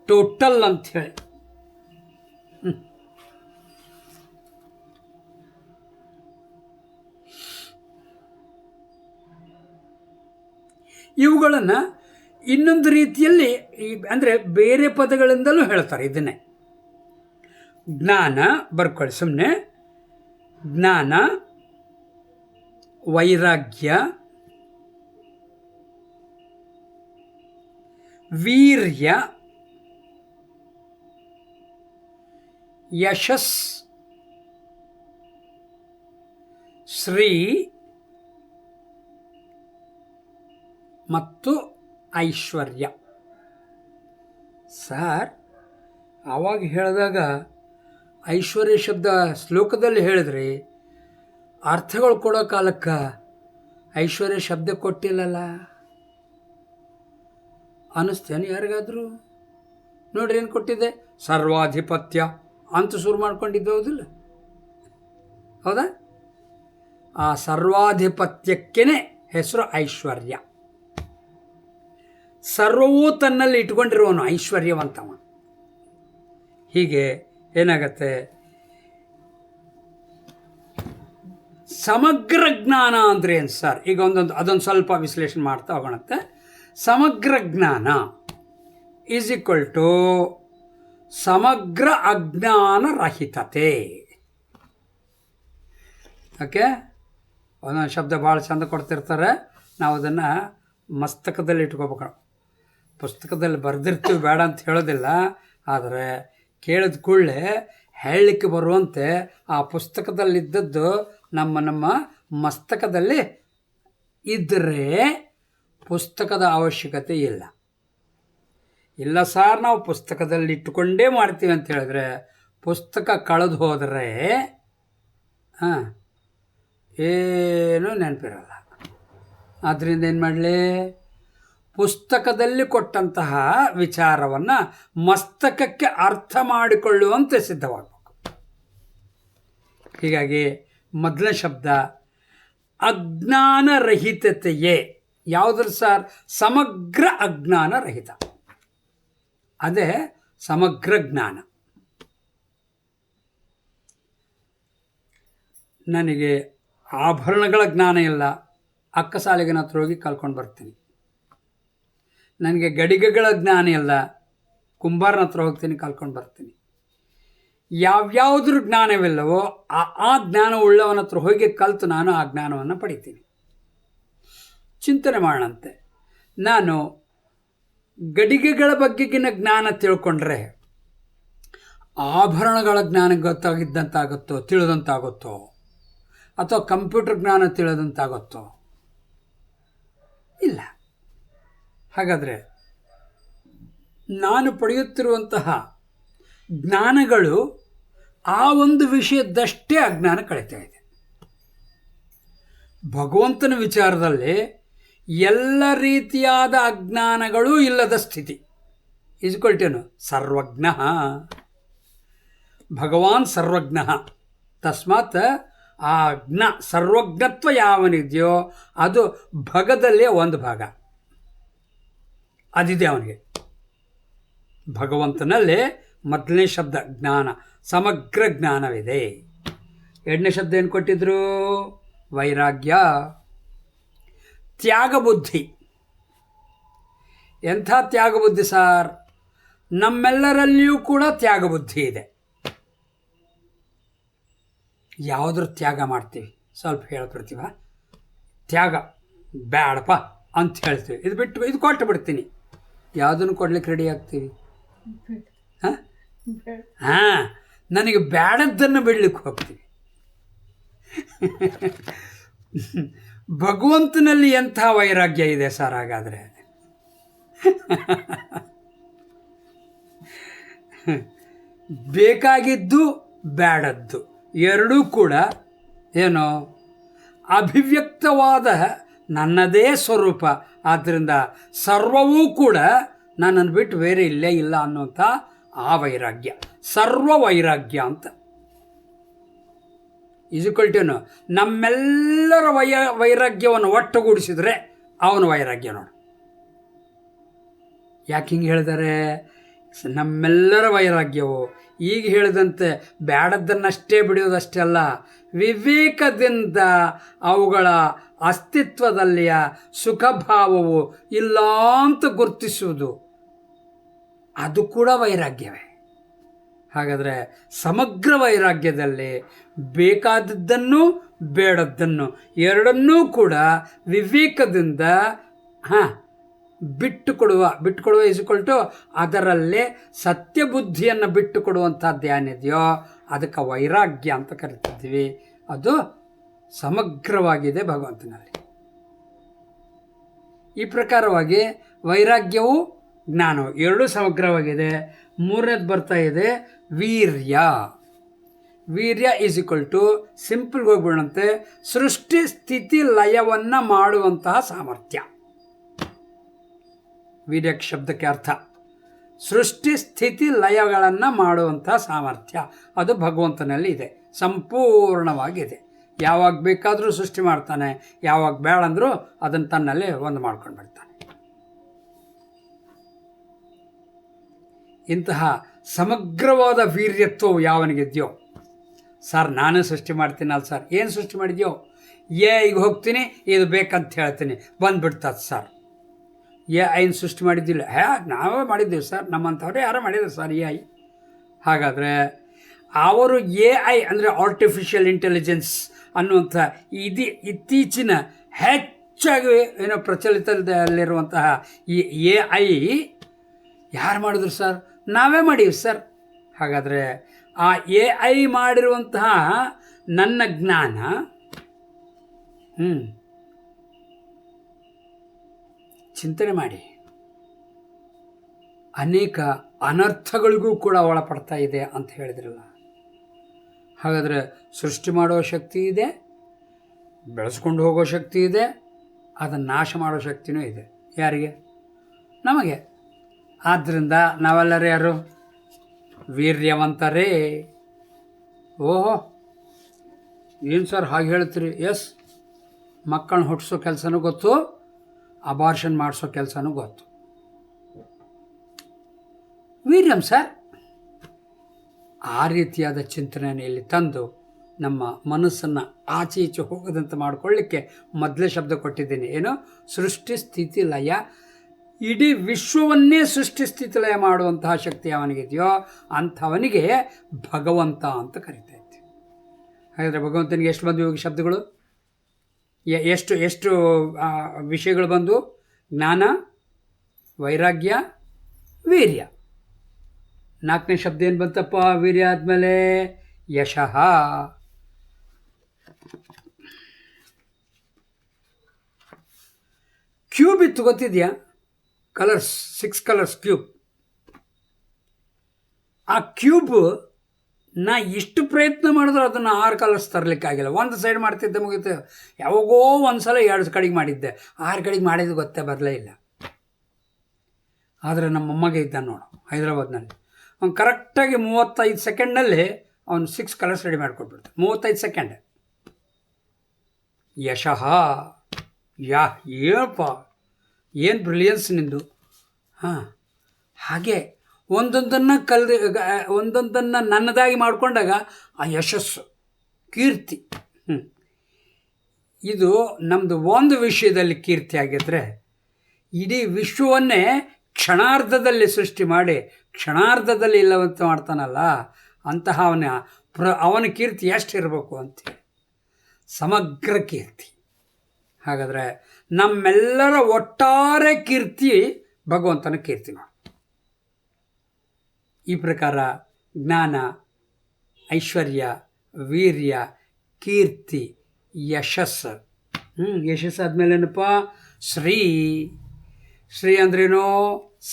ಟೋಟಲ್ ಅಂಥೇಳಿ. ಇವುಗಳನ್ನು ಇನ್ನೊಂದು ರೀತಿಯಲ್ಲಿ ಅಂದರೆ ಬೇರೆ ಪದಗಳಿಂದಲೂ ಹೇಳ್ತಾರೆ ಇದನ್ನೇ. ಜ್ಞಾನ ಬರ್ಕೊಳ್ಳಿ ಸುಮ್ಮನೆ. ಜ್ಞಾನ, ವೈರಾಗ್ಯ, ವೀರ್ಯ, ಯಶಸ್, ಶ್ರೀ ಮತ್ತು ಐಶ್ವರ್ಯ. ಸರ್, ಆವಾಗ ಹೇಳಿದಾಗ ಐಶ್ವರ್ಯ ಶಬ್ದ ಶ್ಲೋಕದಲ್ಲಿ ಹೇಳಿದ್ರಿ, ಅರ್ಥಗಳು ಕೊಡೋ ಕಾಲಕ್ಕೆ ಐಶ್ವರ್ಯ ಶಬ್ದ ಕೊಟ್ಟಿಲ್ಲಲ್ಲ ಅನ್ನಿಸ್ತೇನೆ ಯಾರಿಗಾದರೂ? ನೋಡ್ರಿ ಏನು ಕೊಟ್ಟಿದೆ? ಸರ್ವಾಧಿಪತ್ಯ ಅಂತ ಶುರು ಮಾಡ್ಕೊಂಡಿದ್ದು, ಹೌದಿಲ್ಲ? ಹೌದಾ? ಆ ಸರ್ವಾಧಿಪತ್ಯಕ್ಕೇ ಹೆಸರು ಐಶ್ವರ್ಯ. ಸರ್ವವೂ ತನ್ನಲ್ಲಿ ಇಟ್ಕೊಂಡಿರುವವನು ಐಶ್ವರ್ಯವಂತವ. ಹೀಗೆ ಏನಾಗತ್ತೆ? ಸಮಗ್ರ ಜ್ಞಾನ ಅಂದರೆ ಏನು ಸರ್? ಈಗ ಅದೊಂದು ಸ್ವಲ್ಪ ವಿಶ್ಲೇಷಣೆ ಮಾಡ್ತಾ ಹೋಗೋಣತ್ತೆ. ಸಮಗ್ರ ಜ್ಞಾನ ಈಸ್ ಈಕ್ವಲ್ ಟು ಸಮಗ್ರ ಅಜ್ಞಾನರಹಿತತೆ. ಓಕೆ, ಒಂದೊಂದು ಶಬ್ದ ಭಾಳ ಚಂದ ಕೊಡ್ತಿರ್ತಾರೆ, ನಾವು ಅದನ್ನು ಮಸ್ತಕದಲ್ಲಿ ಇಟ್ಕೋಬೇಕು. ಪುಸ್ತಕದಲ್ಲಿ ಬರೆದಿರ್ತೀವಿ, ಬೇಡ ಅಂತ ಹೇಳೋದಿಲ್ಲ, ಆದರೆ ಕೇಳಿದ ಕೂಡಲೇ ಹೇಳಲಿಕ್ಕೆ ಬರುವಂತೆ ಆ ಪುಸ್ತಕದಲ್ಲಿದ್ದದ್ದು ನಮ್ಮ ಮಸ್ತಕದಲ್ಲಿ ಇದ್ದರೆ ಪುಸ್ತಕದ ಅವಶ್ಯಕತೆ ಇಲ್ಲ. ಇಲ್ಲ ಸಾರ್ ನಾವು ಪುಸ್ತಕದಲ್ಲಿ ಇಟ್ಟುಕೊಂಡೇ ಮಾಡ್ತೀವಿ ಅಂತ ಹೇಳಿದ್ರೆ ಪುಸ್ತಕ ಕಳೆದು ಹೋದರೆ ಏನೂ ನೆನಪಿರಲ್ಲ. ಆದ್ದರಿಂದ ಏನು ಮಾಡಲಿ, ಪುಸ್ತಕದಲ್ಲಿ ಕೊಟ್ಟಂತಹ ವಿಚಾರವನ್ನು ಮಸ್ತಕಕ್ಕೆ ಅರ್ಥ ಮಾಡಿಕೊಳ್ಳುವಂತೆ ಸಿದ್ಧವಾಗಬೇಕು. ಹೀಗಾಗಿ ಮೊದಲನೇ ಶಬ್ದ ಅಜ್ಞಾನರಹಿತತೆಯೇ. ಯಾವುದ್ರ ಸರ್? ಸಮಗ್ರ ಅಜ್ಞಾನರಹಿತ, ಅದೇ ಸಮಗ್ರ ಜ್ಞಾನ. ನನಗೆ ಆಭರಣಗಳ ಜ್ಞಾನ ಇಲ್ಲ, ಅಕ್ಕಸಾಲಿಗನ ಹತ್ರ ಹೋಗಿ ಕಲ್ಕೊಂಡು ಬರ್ತೀನಿ. ನನಗೆ ಗಡಿಗೆಗಳ ಜ್ಞಾನ ಇಲ್ಲ, ಕುಂಬಾರನ ಹತ್ರ ಹೋಗ್ತೀನಿ, ಕಲ್ಕೊಂಡು ಬರ್ತೀನಿ. ಯಾವ್ಯಾವುದ್ರ ಜ್ಞಾನವಿಲ್ಲವೋ ಆ ಜ್ಞಾನ ಉಳ್ಳವನ ಹತ್ರ ಹೋಗಿ ಕಲಿತು ನಾನು ಆ ಜ್ಞಾನವನ್ನು ಪಡಿತೀನಿ. ಚಿಂತನೆ ಮಾಡೋಣಂತೆ. ನಾನು ಗಡಿಗೆಗಳ ಬಗ್ಗೆಗಿನ ಜ್ಞಾನ ತಿಳ್ಕೊಂಡ್ರೆ ಆಭರಣಗಳ ಜ್ಞಾನ ಗೊತ್ತಾಗಿದ್ದಂತಾಗುತ್ತೋ, ತಿಳಿದಂತಾಗುತ್ತೋ, ಅಥವಾ ಕಂಪ್ಯೂಟರ್ ಜ್ಞಾನ ತಿಳಿದಂತಾಗುತ್ತೋ? ಇಲ್ಲ. ಹಾಗಾದರೆ ನಾನು ಪಡೆಯುತ್ತಿರುವಂತಹ ಜ್ಞಾನಗಳು ಆ ಒಂದು ವಿಷಯದಷ್ಟೇ ಅಜ್ಞಾನ ಕಳೀತಾ ಇದೆ. ಭಗವಂತನ ವಿಚಾರದಲ್ಲಿ ಎಲ್ಲ ರೀತಿಯಾದ ಅಜ್ಞಾನಗಳೂ ಇಲ್ಲದ ಸ್ಥಿತಿ. ಇಸ್ಕೊಳ್ತೇನು? ಸರ್ವಜ್ಞ. ಭಗವಾನ್ ಸರ್ವಜ್ಞ. ತಸ್ಮಾತ್ ಆ ಸರ್ವಜ್ಞತ್ವ ಯಾವನಿದೆಯೋ ಅದು ಭಗದಲ್ಲೇ ಒಂದು ಭಾಗ ಅದಿದೆ ಅವನಿಗೆ. ಭಗವಂತನಲ್ಲೇ ಮೊದಲನೇ ಶಬ್ದ ಜ್ಞಾನ, ಸಮಗ್ರ ಜ್ಞಾನವಿದೆ. ಎರಡನೇ ಶಬ್ದ ಏನು ಕೊಟ್ಟಿದ್ರು? ವೈರಾಗ್ಯ, ತ್ಯಾಗ ಬುದ್ಧಿ. ಎಂಥ ತ್ಯಾಗ ಬುದ್ಧಿ ಸಾರ್? ನಮ್ಮೆಲ್ಲರಲ್ಲಿಯೂ ಕೂಡ ತ್ಯಾಗ ಬುದ್ಧಿ ಇದೆ. ಯಾವುದ್ರ ತ್ಯಾಗ ಮಾಡ್ತೀವಿ? ಸ್ವಲ್ಪ ಹೇಳ್ಬಿಡ್ತೀವ, ತ್ಯಾಗ ಬೇಡಪ್ಪ ಅಂತ ಹೇಳ್ತೀವಿ, ಇದು ಬಿಟ್ಟು ಇದು ಕೊಟ್ಟು ಬಿಡ್ತೀನಿ. ಯಾವುದನ್ನು ಕೊಡ್ಲಿಕ್ಕೆ ರೆಡಿ ಆಗ್ತೀವಿ? ಹಾಂ, ನನಗೆ ಬೇಡದ್ದನ್ನು ಬಿಡ್ಲಿಕ್ಕೆ ಹೋಗ್ತೀವಿ. ಭಗವಂತನಲ್ಲಿ ಎಂಥ ವೈರಾಗ್ಯ ಇದೆ ಸರ್ ಹಾಗಾದರೆ? ಬೇಕಾಗಿದ್ದು ಬೇಡದ್ದು ಎರಡೂ ಕೂಡ ಏನೋ ಅಭಿವ್ಯಕ್ತವಾದ ನನ್ನದೇ ಸ್ವರೂಪ. ಆದ್ದರಿಂದ ಸರ್ವವೂ ಕೂಡ ನನ್ನನ್ನು ಬಿಟ್ಟು ಬೇರೆ ಇಲ್ಲೇ ಇಲ್ಲ ಅನ್ನುವಂಥ ಆ ವೈರಾಗ್ಯ, ಸರ್ವ ವೈರಾಗ್ಯ ಅಂತ. ಇಸ್ಕೊಳ್ತೇನು? ನಮ್ಮೆಲ್ಲರ ವೈರಾಗ್ಯವನ್ನು ಒಟ್ಟುಗೂಡಿಸಿದರೆ ಅವನ ವೈರಾಗ್ಯ ನೋಡು. ಯಾಕೆ ಹಿಂಗೆ ಹೇಳಿದ್ದಾರೆ? ನಮ್ಮೆಲ್ಲರ ವೈರಾಗ್ಯವು ಈಗ ಹೇಳಿದಂತೆ ಬೇಡದ್ದನ್ನಷ್ಟೇ ಬಿಡುವುದಷ್ಟೇ ಅಲ್ಲ, ವಿವೇಕದಿಂದ ಅವುಗಳ ಅಸ್ತಿತ್ವದಲ್ಲಿಯ ಸುಖಭಾವವು ಇಲ್ಲ ಅಂತ ಗುರುತಿಸುವುದು, ಅದು ಕೂಡ ವೈರಾಗ್ಯವೇ. ಹಾಗಾದರೆ ಸಮಗ್ರ ವೈರಾಗ್ಯದಲ್ಲಿ ಬೇಕಾದದ್ದನ್ನು ಬೇಡದ್ದನ್ನು ಎರಡನ್ನೂ ಕೂಡ ವಿವೇಕದಿಂದ ಬಿಟ್ಟುಕೊಡುವ ಇಸ್ಕೊಳ್ಟು ಅದರಲ್ಲೇ ಸತ್ಯಬುದ್ಧಿಯನ್ನು ಬಿಟ್ಟುಕೊಡುವಂಥದ್ದು ಏನಿದೆಯೋ ಅದಕ್ಕೆ ವೈರಾಗ್ಯ ಅಂತ ಕರಿತಿದ್ದೀವಿ. ಅದು ಸಮಗ್ರವಾಗಿದೆ ಭಗವಂತನಲ್ಲಿ. ಈ ಪ್ರಕಾರವಾಗಿ ವೈರಾಗ್ಯವು ಜ್ಞಾನವು ಎರಡೂ ಸಮಗ್ರವಾಗಿದೆ. ಮೂರನೇದು ಬರ್ತಾ ಇದೆ ವೀರ್ಯ. ವೀರ್ಯ ಈಸ್ ಈಕ್ವಲ್ ಟು ಸಿಂಪಲ್ಗೆ ಹೋಗ್ಬಿಡಂತೆ ಸೃಷ್ಟಿ ಸ್ಥಿತಿ ಲಯವನ್ನು ಮಾಡುವಂತಹ ಸಾಮರ್ಥ್ಯ. ವೀರ್ಯ ಶಬ್ದಕ್ಕೆ ಅರ್ಥ ಸೃಷ್ಟಿ ಸ್ಥಿತಿ ಲಯಗಳನ್ನು ಮಾಡುವಂತಹ ಸಾಮರ್ಥ್ಯ. ಅದು ಭಗವಂತನಲ್ಲಿ ಇದೆ, ಸಂಪೂರ್ಣವಾಗಿದೆ. ಯಾವಾಗ ಬೇಕಾದರೂ ಸೃಷ್ಟಿ ಮಾಡ್ತಾನೆ, ಯಾವಾಗ ಬೇಡ ಅಂದರೂ ಅದನ್ನು ತನ್ನಲ್ಲಿ ಒಂದು ಮಾಡ್ಕೊಂಡು ಬಿಡ್ತಾನೆ. ಇಂತಹ ಸಮಗ್ರವಾದ ವೀರ್ಯತ್ವವು ಯಾವನಿಗಿದೆಯೋ, ಸರ್ ನಾನೇ ಸೃಷ್ಟಿ ಮಾಡ್ತೀನಲ್ಲ ಸರ್, ಏನು ಸೃಷ್ಟಿ ಮಾಡಿದ್ಯೋ? ಈಗ ಹೋಗ್ತೀನಿ, ಇದು ಬೇಕಂತ ಹೇಳ್ತೀನಿ, ಬಂದುಬಿಡ್ತದೆ ಸರ್. ಎ ಐನ ಸೃಷ್ಟಿ ಮಾಡಿದ್ದಿಲ್ಲ. ನಾವೇ ಮಾಡಿದ್ದೀವಿ ಸರ್, ನಮ್ಮಂಥವ್ರೆ ಯಾರೋ ಮಾಡಿದ್ರು ಸರ್ ಎ ಐ. ಹಾಗಾದರೆ ಅವರು ಎ ಐ ಅಂದರೆ ಆರ್ಟಿಫಿಷಿಯಲ್ ಇಂಟೆಲಿಜೆನ್ಸ್ ಅನ್ನುವಂಥ ಇತ್ತೀಚಿನ ಹೆಚ್ಚಾಗಿ ಏನೋ ಪ್ರಚಲಿತದಲ್ಲಿರುವಂತಹ ಈ ಎ ಐ ಯಾರು ಮಾಡಿದ್ರು ಸರ್? ನಾವೇ ಮಾಡೀವಿ ಸರ್. ಹಾಗಾದರೆ ಆ ಎ ಐ ಮಾಡಿರುವಂತಹ ನನ್ನ ಜ್ಞಾನ ಚಿಂತನೆ ಮಾಡಿ, ಅನೇಕ ಅನರ್ಥಗಳಿಗೂ ಕೂಡ ಒಳಪಡ್ತಾ ಇದೆ ಅಂತ ಹೇಳಿದ್ರಲ್ಲ. ಹಾಗಾದರೆ ಸೃಷ್ಟಿ ಮಾಡೋ ಶಕ್ತಿ ಇದೆ, ಬೆಳೆಸ್ಕೊಂಡು ಹೋಗೋ ಶಕ್ತಿ ಇದೆ, ಅದನ್ನು ನಾಶ ಮಾಡೋ ಶಕ್ತಿನೂ ಇದೆ. ಯಾರಿಗೆ? ನಮಗೆ. ಆದ್ದರಿಂದ ನಾವೆಲ್ಲರೂ ಯಾರು? ವೀರ್ಯವಂತರೇ. ಓಹೋ, ಏನು ಸರ್ ಹಾಗೆ ಹೇಳ್ತೀರಿ? ಎಸ್, ಮಕ್ಕಳನ್ನ ಹುಟ್ಟಿಸೋ ಕೆಲಸನೂ ಗೊತ್ತು, ಅಬಾರ್ಷನ್ ಮಾಡಿಸೋ ಕೆಲಸನೂ ಗೊತ್ತು. ವೀರ್ಯಂ ಸರ್. ಆ ರೀತಿಯಾದ ಚಿಂತನೆಯಲ್ಲಿ ತಂದು ನಮ್ಮ ಮನಸ್ಸನ್ನು ಆಚೆ ಈಚೆ ಹೋಗದಂತೆ ಮಾಡಿಕೊಳ್ಳಿಕ್ಕೆ ಮೊದಲೇ ಶಬ್ದ ಕೊಟ್ಟಿದ್ದೀನಿ. ಏನು? ಸೃಷ್ಟಿ ಸ್ಥಿತಿ ಲಯ. ಇಡೀ ವಿಶ್ವವನ್ನೇ ಸೃಷ್ಟಿ ಸ್ಥಿತಿ ಲಯ ಮಾಡುವಂತಹ ಶಕ್ತಿ ಅವನಿಗಿದೆಯೋ ಅಂಥವನಿಗೆ ಭಗವಂತ ಅಂತ ಕರಿತಾ ಇದ್ದೆ. ಹಾಗಾದರೆ ಭಗವಂತನಿಗೆ ಎಷ್ಟು ಬಂದು ಶಬ್ದಗಳು? ಎಷ್ಟು ಎಷ್ಟು ವಿಷಯಗಳು ಬಂದು? ಜ್ಞಾನ, ವೈರಾಗ್ಯ, ವೀರ್ಯ. 4ನೇ ಶಬ್ದ ಏನು ಬಂತಪ್ಪ? ವೀರ್ಯ ಆದಮೇಲೆ ಯಶಃ. ಕ್ಯೂಬ್ ಇತ್ತು, ಗೊತ್ತಿದೆಯಾ? Colours, 6 colours cube. ಆ ಕ್ಯೂಬ್ ನಾ ಇಷ್ಟು ಪ್ರಯತ್ನ ಮಾಡಿದ್ರು ಅದನ್ನು 6 ಕಲರ್ಸ್ ತರಲಿಕ್ಕಾಗಿಲ್ಲ. ಒಂದು ಸೈಡ್ ಮಾಡ್ತಿದ್ದೆ, ಮುಗಿತು. ಯಾವಾಗೋ ಒಂದು ಸಲ 2 ಕಡೆಗೆ ಮಾಡಿದ್ದೆ, 6 ಕಡೆಗೆ ಮಾಡಿದ್ದು ಗೊತ್ತೇ ಬರಲೇ ಇಲ್ಲ. ಆದರೆ ನಮ್ಮಮ್ಮಗೆ ಇದ್ದ ನೋಡು ಹೈದರಾಬಾದ್ನಲ್ಲಿ, ಅವ್ನು ಕರೆಕ್ಟಾಗಿ 35 ಸೆಕೆಂಡ್ನಲ್ಲಿ ಅವನು 6 ಕಲರ್ಸ್ ರೆಡಿ ಮಾಡಿಕೊಟ್ಬಿಡ್ತಾನೆ. 35 ಸೆಕೆಂಡ್. ಯಶಃ. ಏನಪ್ಪ, ಏನು ಬ್ರಿಲಿಯನ್ಸ್ ನಿಂದು. ಹಾಗೆ ಒಂದೊಂದನ್ನು ನನ್ನದಾಗಿ ಮಾಡಿಕೊಂಡಾಗ ಆ ಯಶಸ್ಸು, ಕೀರ್ತಿ. ಇದು ನಮ್ಮದು ಒಂದು ವಿಷಯದಲ್ಲಿ ಕೀರ್ತಿ ಆಗಿದ್ದರೆ, ಇಡೀ ವಿಶ್ವವನ್ನೇ ಕ್ಷಣಾರ್ಧದಲ್ಲಿ ಸೃಷ್ಟಿ ಮಾಡಿ ಕ್ಷಣಾರ್ಧದಲ್ಲಿ ಇಲ್ಲವಂತ ಮಾಡ್ತಾನಲ್ಲ, ಅಂತಹ ಅವನ ಕೀರ್ತಿ ಎಷ್ಟಿರಬೇಕು ಅಂತೇಳಿ. ಸಮಗ್ರ ಕೀರ್ತಿ. ಹಾಗಾದರೆ ನಮ್ಮೆಲ್ಲರ ಒಟ್ಟಾರೆ ಕೀರ್ತಿ ಭಗವಂತನ ಕೀರ್ತಿ ನೋಡಿ. ಈ ಪ್ರಕಾರ ಜ್ಞಾನ, ಐಶ್ವರ್ಯ, ವೀರ್ಯ, ಕೀರ್ತಿ, ಯಶಸ್ಸು. ಯಶಸ್ಸಾದ್ಮೇಲೆ ಏನಪ್ಪ? ಶ್ರೀ. ಶ್ರೀ ಅಂದ್ರೇನೋ?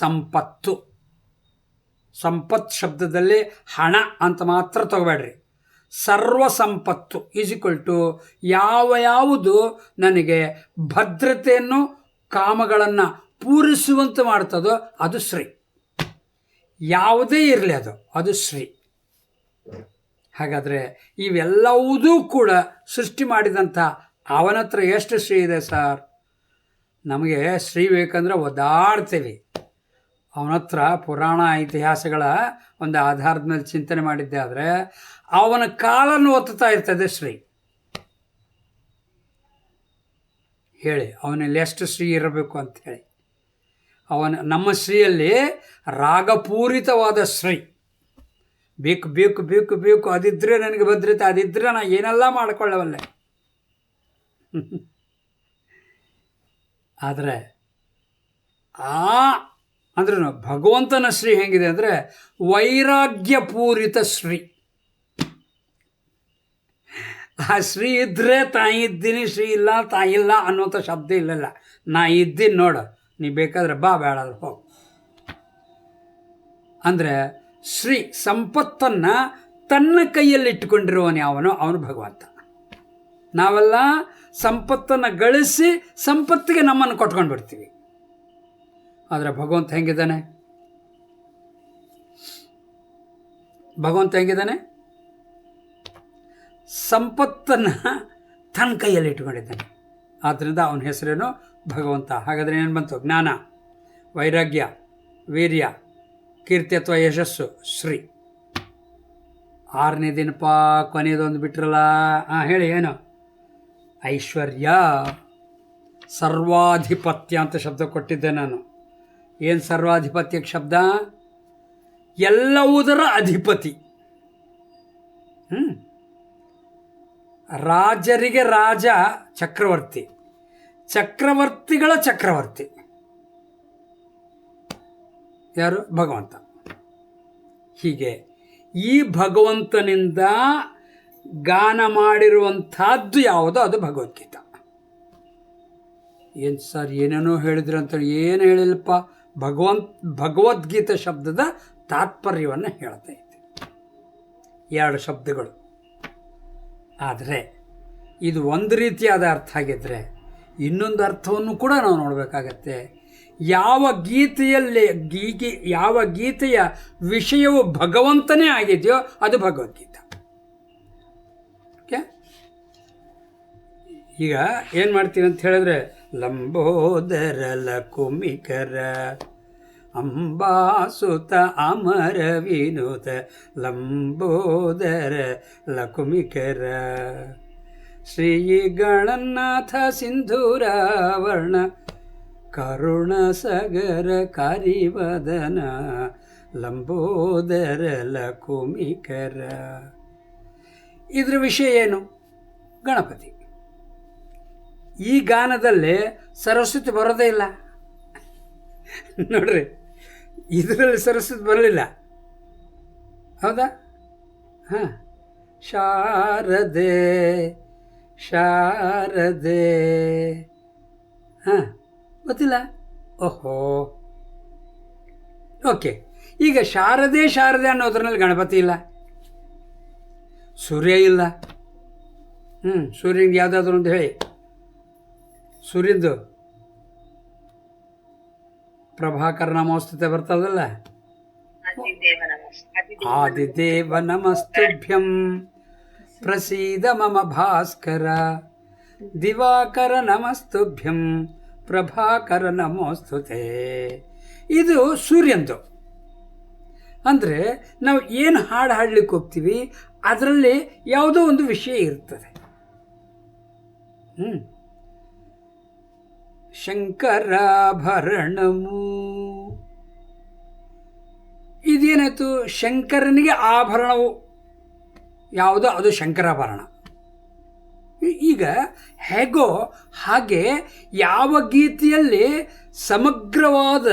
ಸಂಪತ್ತು. ಸಂಪತ್ತು ಶಬ್ದದಲ್ಲಿ ಹಣ ಅಂತ ಮಾತ್ರ ತಗೋಬೇಡ್ರಿ. ಸರ್ವ ಸಂಪತ್ತು = ಯಾವುದು ನನಗೆ ಭದ್ರತೆಯನ್ನು, ಕಾಮಗಳನ್ನು ಪೂರೈಸುವಂತೆ ಮಾಡ್ತದೋ ಅದು ಶ್ರೀ. ಯಾವುದೇ ಇರಲಿ ಅದು ಶ್ರೀ. ಹಾಗಾದರೆ ಇವೆಲ್ಲವುದೂ ಕೂಡ ಸೃಷ್ಟಿ ಮಾಡಿದಂಥ ಅವನ ಹತ್ರ ಎಷ್ಟು ಶ್ರೀ ಇದೆ ಸರ್? ನಮಗೆ ಶ್ರೀ ಬೇಕಂದ್ರೆ ಒದ್ದಾಡ್ತೀವಿ. ಅವನ ಹತ್ರ ಪುರಾಣ ಇತಿಹಾಸಗಳ ಒಂದು ಆಧಾರದ ಮೇಲೆ ಚಿಂತನೆ ಮಾಡಿದ್ದೆ ಆದರೆ ಅವನ ಕಾಲನ್ನು ಒತ್ತುತ್ತಾ ಇರ್ತದೆ ಶ್ರೀ. ಹೇಳಿ, ಅವನಲ್ಲಿ ಎಷ್ಟು ಶ್ರೀ ಇರಬೇಕು ಅಂಥೇಳಿ. ನಮ್ಮ ಶ್ರೀಯಲ್ಲಿ ರಾಗಪೂರಿತವಾದ ಶ್ರೀ. ಬೇಕು ಬೇಕು ಬೇಕು ಬೇಕು, ಅದಿದ್ದರೆ ನನಗೆ ಭದ್ರತೆ, ಅದಿದ್ದರೆ ನಾನು ಏನೆಲ್ಲ ಮಾಡಿಕೊಳ್ಳವಲ್ಲೆ. ಆದರೆ ಅಂದ್ರೂ ಭಗವಂತನ ಶ್ರೀ ಹೆಂಗಿದೆ ಅಂದರೆ ವೈರಾಗ್ಯಪೂರಿತ ಶ್ರೀ. ಆ ಶ್ರೀ ಇದ್ದರೆ ತಾಯಿ ಇದ್ದೀನಿ, ಶ್ರೀ ಇಲ್ಲ ತಾಯಿ ಇಲ್ಲ ಅನ್ನೋಂಥ ಶಬ್ದ ಇಲ್ಲಲ್ಲ. ನಾ ಇದ್ದೀನಿ ನೋಡು, ನೀ ಬೇಕಾದ್ರೆ ಬಾ, ಬೇಡಾದ್ರೆ ಹೋಗು. ಅಂದರೆ ಶ್ರೀ ಸಂಪತ್ತನ್ನು ತನ್ನ ಕೈಯಲ್ಲಿ ಇಟ್ಟುಕೊಂಡಿರುವವನು ಅವನು ಭಗವಂತ. ನಾವೆಲ್ಲ ಸಂಪತ್ತನ್ನು ಗಳಿಸಿ ಸಂಪತ್ತಿಗೆ ನಮ್ಮನ್ನು ಕೊಟ್ಕೊಂಡು ಬಿಡ್ತೀವಿ. ಆದರೆ ಭಗವಂತ ಹೆಂಗಿದ್ದಾನೆ? ಸಂಪತ್ತನ್ನು ತನ್ನ ಕೈಯಲ್ಲಿ ಇಟ್ಕೊಂಡಿದ್ದಾನೆ. ಆದ್ದರಿಂದ ಅವನ ಹೆಸರೇನು? ಭಗವಂತ. ಹಾಗಾದರೆ ಏನು ಬಂತು? ಜ್ಞಾನ, ವೈರಾಗ್ಯ, ವೀರ್ಯ, ಕೀರ್ತಿ ಅಥವಾ ಯಶಸ್ಸು, ಶ್ರೀ. 6ನೇ ದಿನಪ್ಪ, ಕೊನೆಯದೊಂದು ಬಿಟ್ರಲ್ಲ. ಹೇಳಿ, ಏನು? ಐಶ್ವರ್ಯ. ಸರ್ವಾಧಿಪತ್ಯ ಅಂತ ಶಬ್ದ ಕೊಟ್ಟಿದ್ದೆ ನಾನು. ಏನು ಸರ್ವಾಧಿಪತ್ಯಕ್ಕೆ ಶಬ್ದ? ಎಲ್ಲವುದರ ಅಧಿಪತಿ. ರಾಜರಿಗೆ ರಾಜ ಚಕ್ರವರ್ತಿ, ಚಕ್ರವರ್ತಿಗಳ ಚಕ್ರವರ್ತಿ ಯಾರು? ಭಗವಂತ. ಹೀಗೆ ಈ ಭಗವಂತನಿಂದ ಗಾನ ಮಾಡಿರುವಂಥದ್ದು ಯಾವುದೋ ಅದು ಭಗವದ್ಗೀತಾ. ಏನು ಸರ್ ಏನೇನೋ ಹೇಳಿದ್ರು ಅಂತೇಳಿ, ಏನು ಹೇಳಿಲ್ಲಪ್ಪ. ಭಗವದ್ಗೀತಾ ಶಬ್ದದ ತಾತ್ಪರ್ಯವನ್ನು ಹೇಳ್ತಾ ಇದ್ದೆ. 2 ಶಬ್ದಗಳು. ಆದರೆ ಇದು ಒಂದು ರೀತಿಯಾದ ಅರ್ಥ ಆಗಿದ್ದರೆ ಇನ್ನೊಂದು ಅರ್ಥವನ್ನು ಕೂಡ ನಾವು ನೋಡಬೇಕಾಗತ್ತೆ. ಯಾವ ಗೀತೆಯ ವಿಷಯವು ಭಗವಂತನೇ ಆಗಿದೆಯೋ ಅದು ಭಗವದ್ಗೀತಾ. ಓಕೆ, ಈಗ ಏನು ಮಾಡ್ತೀವಿ ಅಂತ ಹೇಳಿದ್ರೆ, ಲಂಬೋದರ ಲಕುಮಿಕರ ಅಂಬಾಸುತ ಅಮರ ವಿನುತ ಲಂಬೋದರ ಲಕುಮಿಕರ ಶ್ರೀ ಗಣನಾಥ ಸಿಂಧೂರಾವರ್ಣ ಕರುಣ ಸಗರ ಕರಿವದನ ಲಂಬೋದರ ಲಕುಮಿಕರ. ಇದ್ರ ವಿಷಯ ಏನು? ಗಣಪತಿ. ಈ ಗಾನದಲ್ಲಿ ಸರಸ್ವತಿ ಬರೋದೇ ಇಲ್ಲ ನೋಡ್ರಿ, ಇದರಲ್ಲಿ ಸರಸ್ವತಿ ಬರಲಿಲ್ಲ, ಹೌದಾ? ಹಾಂ, ಶಾರದೆ ಶಾರದೆ, ಹಾಂ, ಗೊತ್ತಿಲ್ಲ. ಓಹೋ, ಓಕೆ. ಈಗ ಶಾರದೆ ಶಾರದೆ ಅನ್ನೋದ್ರಲ್ಲಿ ಗಣಪತಿ ಇಲ್ಲ, ಸೂರ್ಯ ಇಲ್ಲ. ಸೂರ್ಯನಿಗೆ ಯಾವುದಾದ್ರೂ ಒಂದು ಹೇಳಿ. ಸೂರ್ಯಂದು ಪ್ರಭಾಕರ ನಮೋಸ್ತುತೆ ಬರ್ತದಲ್ಲ, ಆದಿದೇವ ನಮಸ್ತುಭ್ಯಂ ಪ್ರಸೀದ ಮಮ ಭಾಸ್ಕರ ದಿವಾಕರ ನಮಸ್ತುಭ್ಯಂ ಪ್ರಭಾಕರ ನಮೋಸ್ತುತೆ. ಇದು ಸೂರ್ಯಂದು. ಅಂದರೆ ನಾವು ಏನು ಹಾಡು ಹಾಡ್ಲಿಕ್ಕೆ ಹೋಗ್ತೀವಿ ಅದರಲ್ಲಿ ಯಾವುದೋ ಒಂದು ವಿಷಯ ಇರ್ತದೆ. ಶಂಕರಾಭರಣಮು, ಇದೇನಾಯಿತು? ಶಂಕರನಿಗೆ ಆಭರಣವು ಯಾವುದೋ ಅದು ಶಂಕರಾಭರಣ. ಈಗ ಹೇಗೋ ಹಾಗೆ ಯಾವ ಗೀತೆಯಲ್ಲಿ ಸಮಗ್ರವಾದ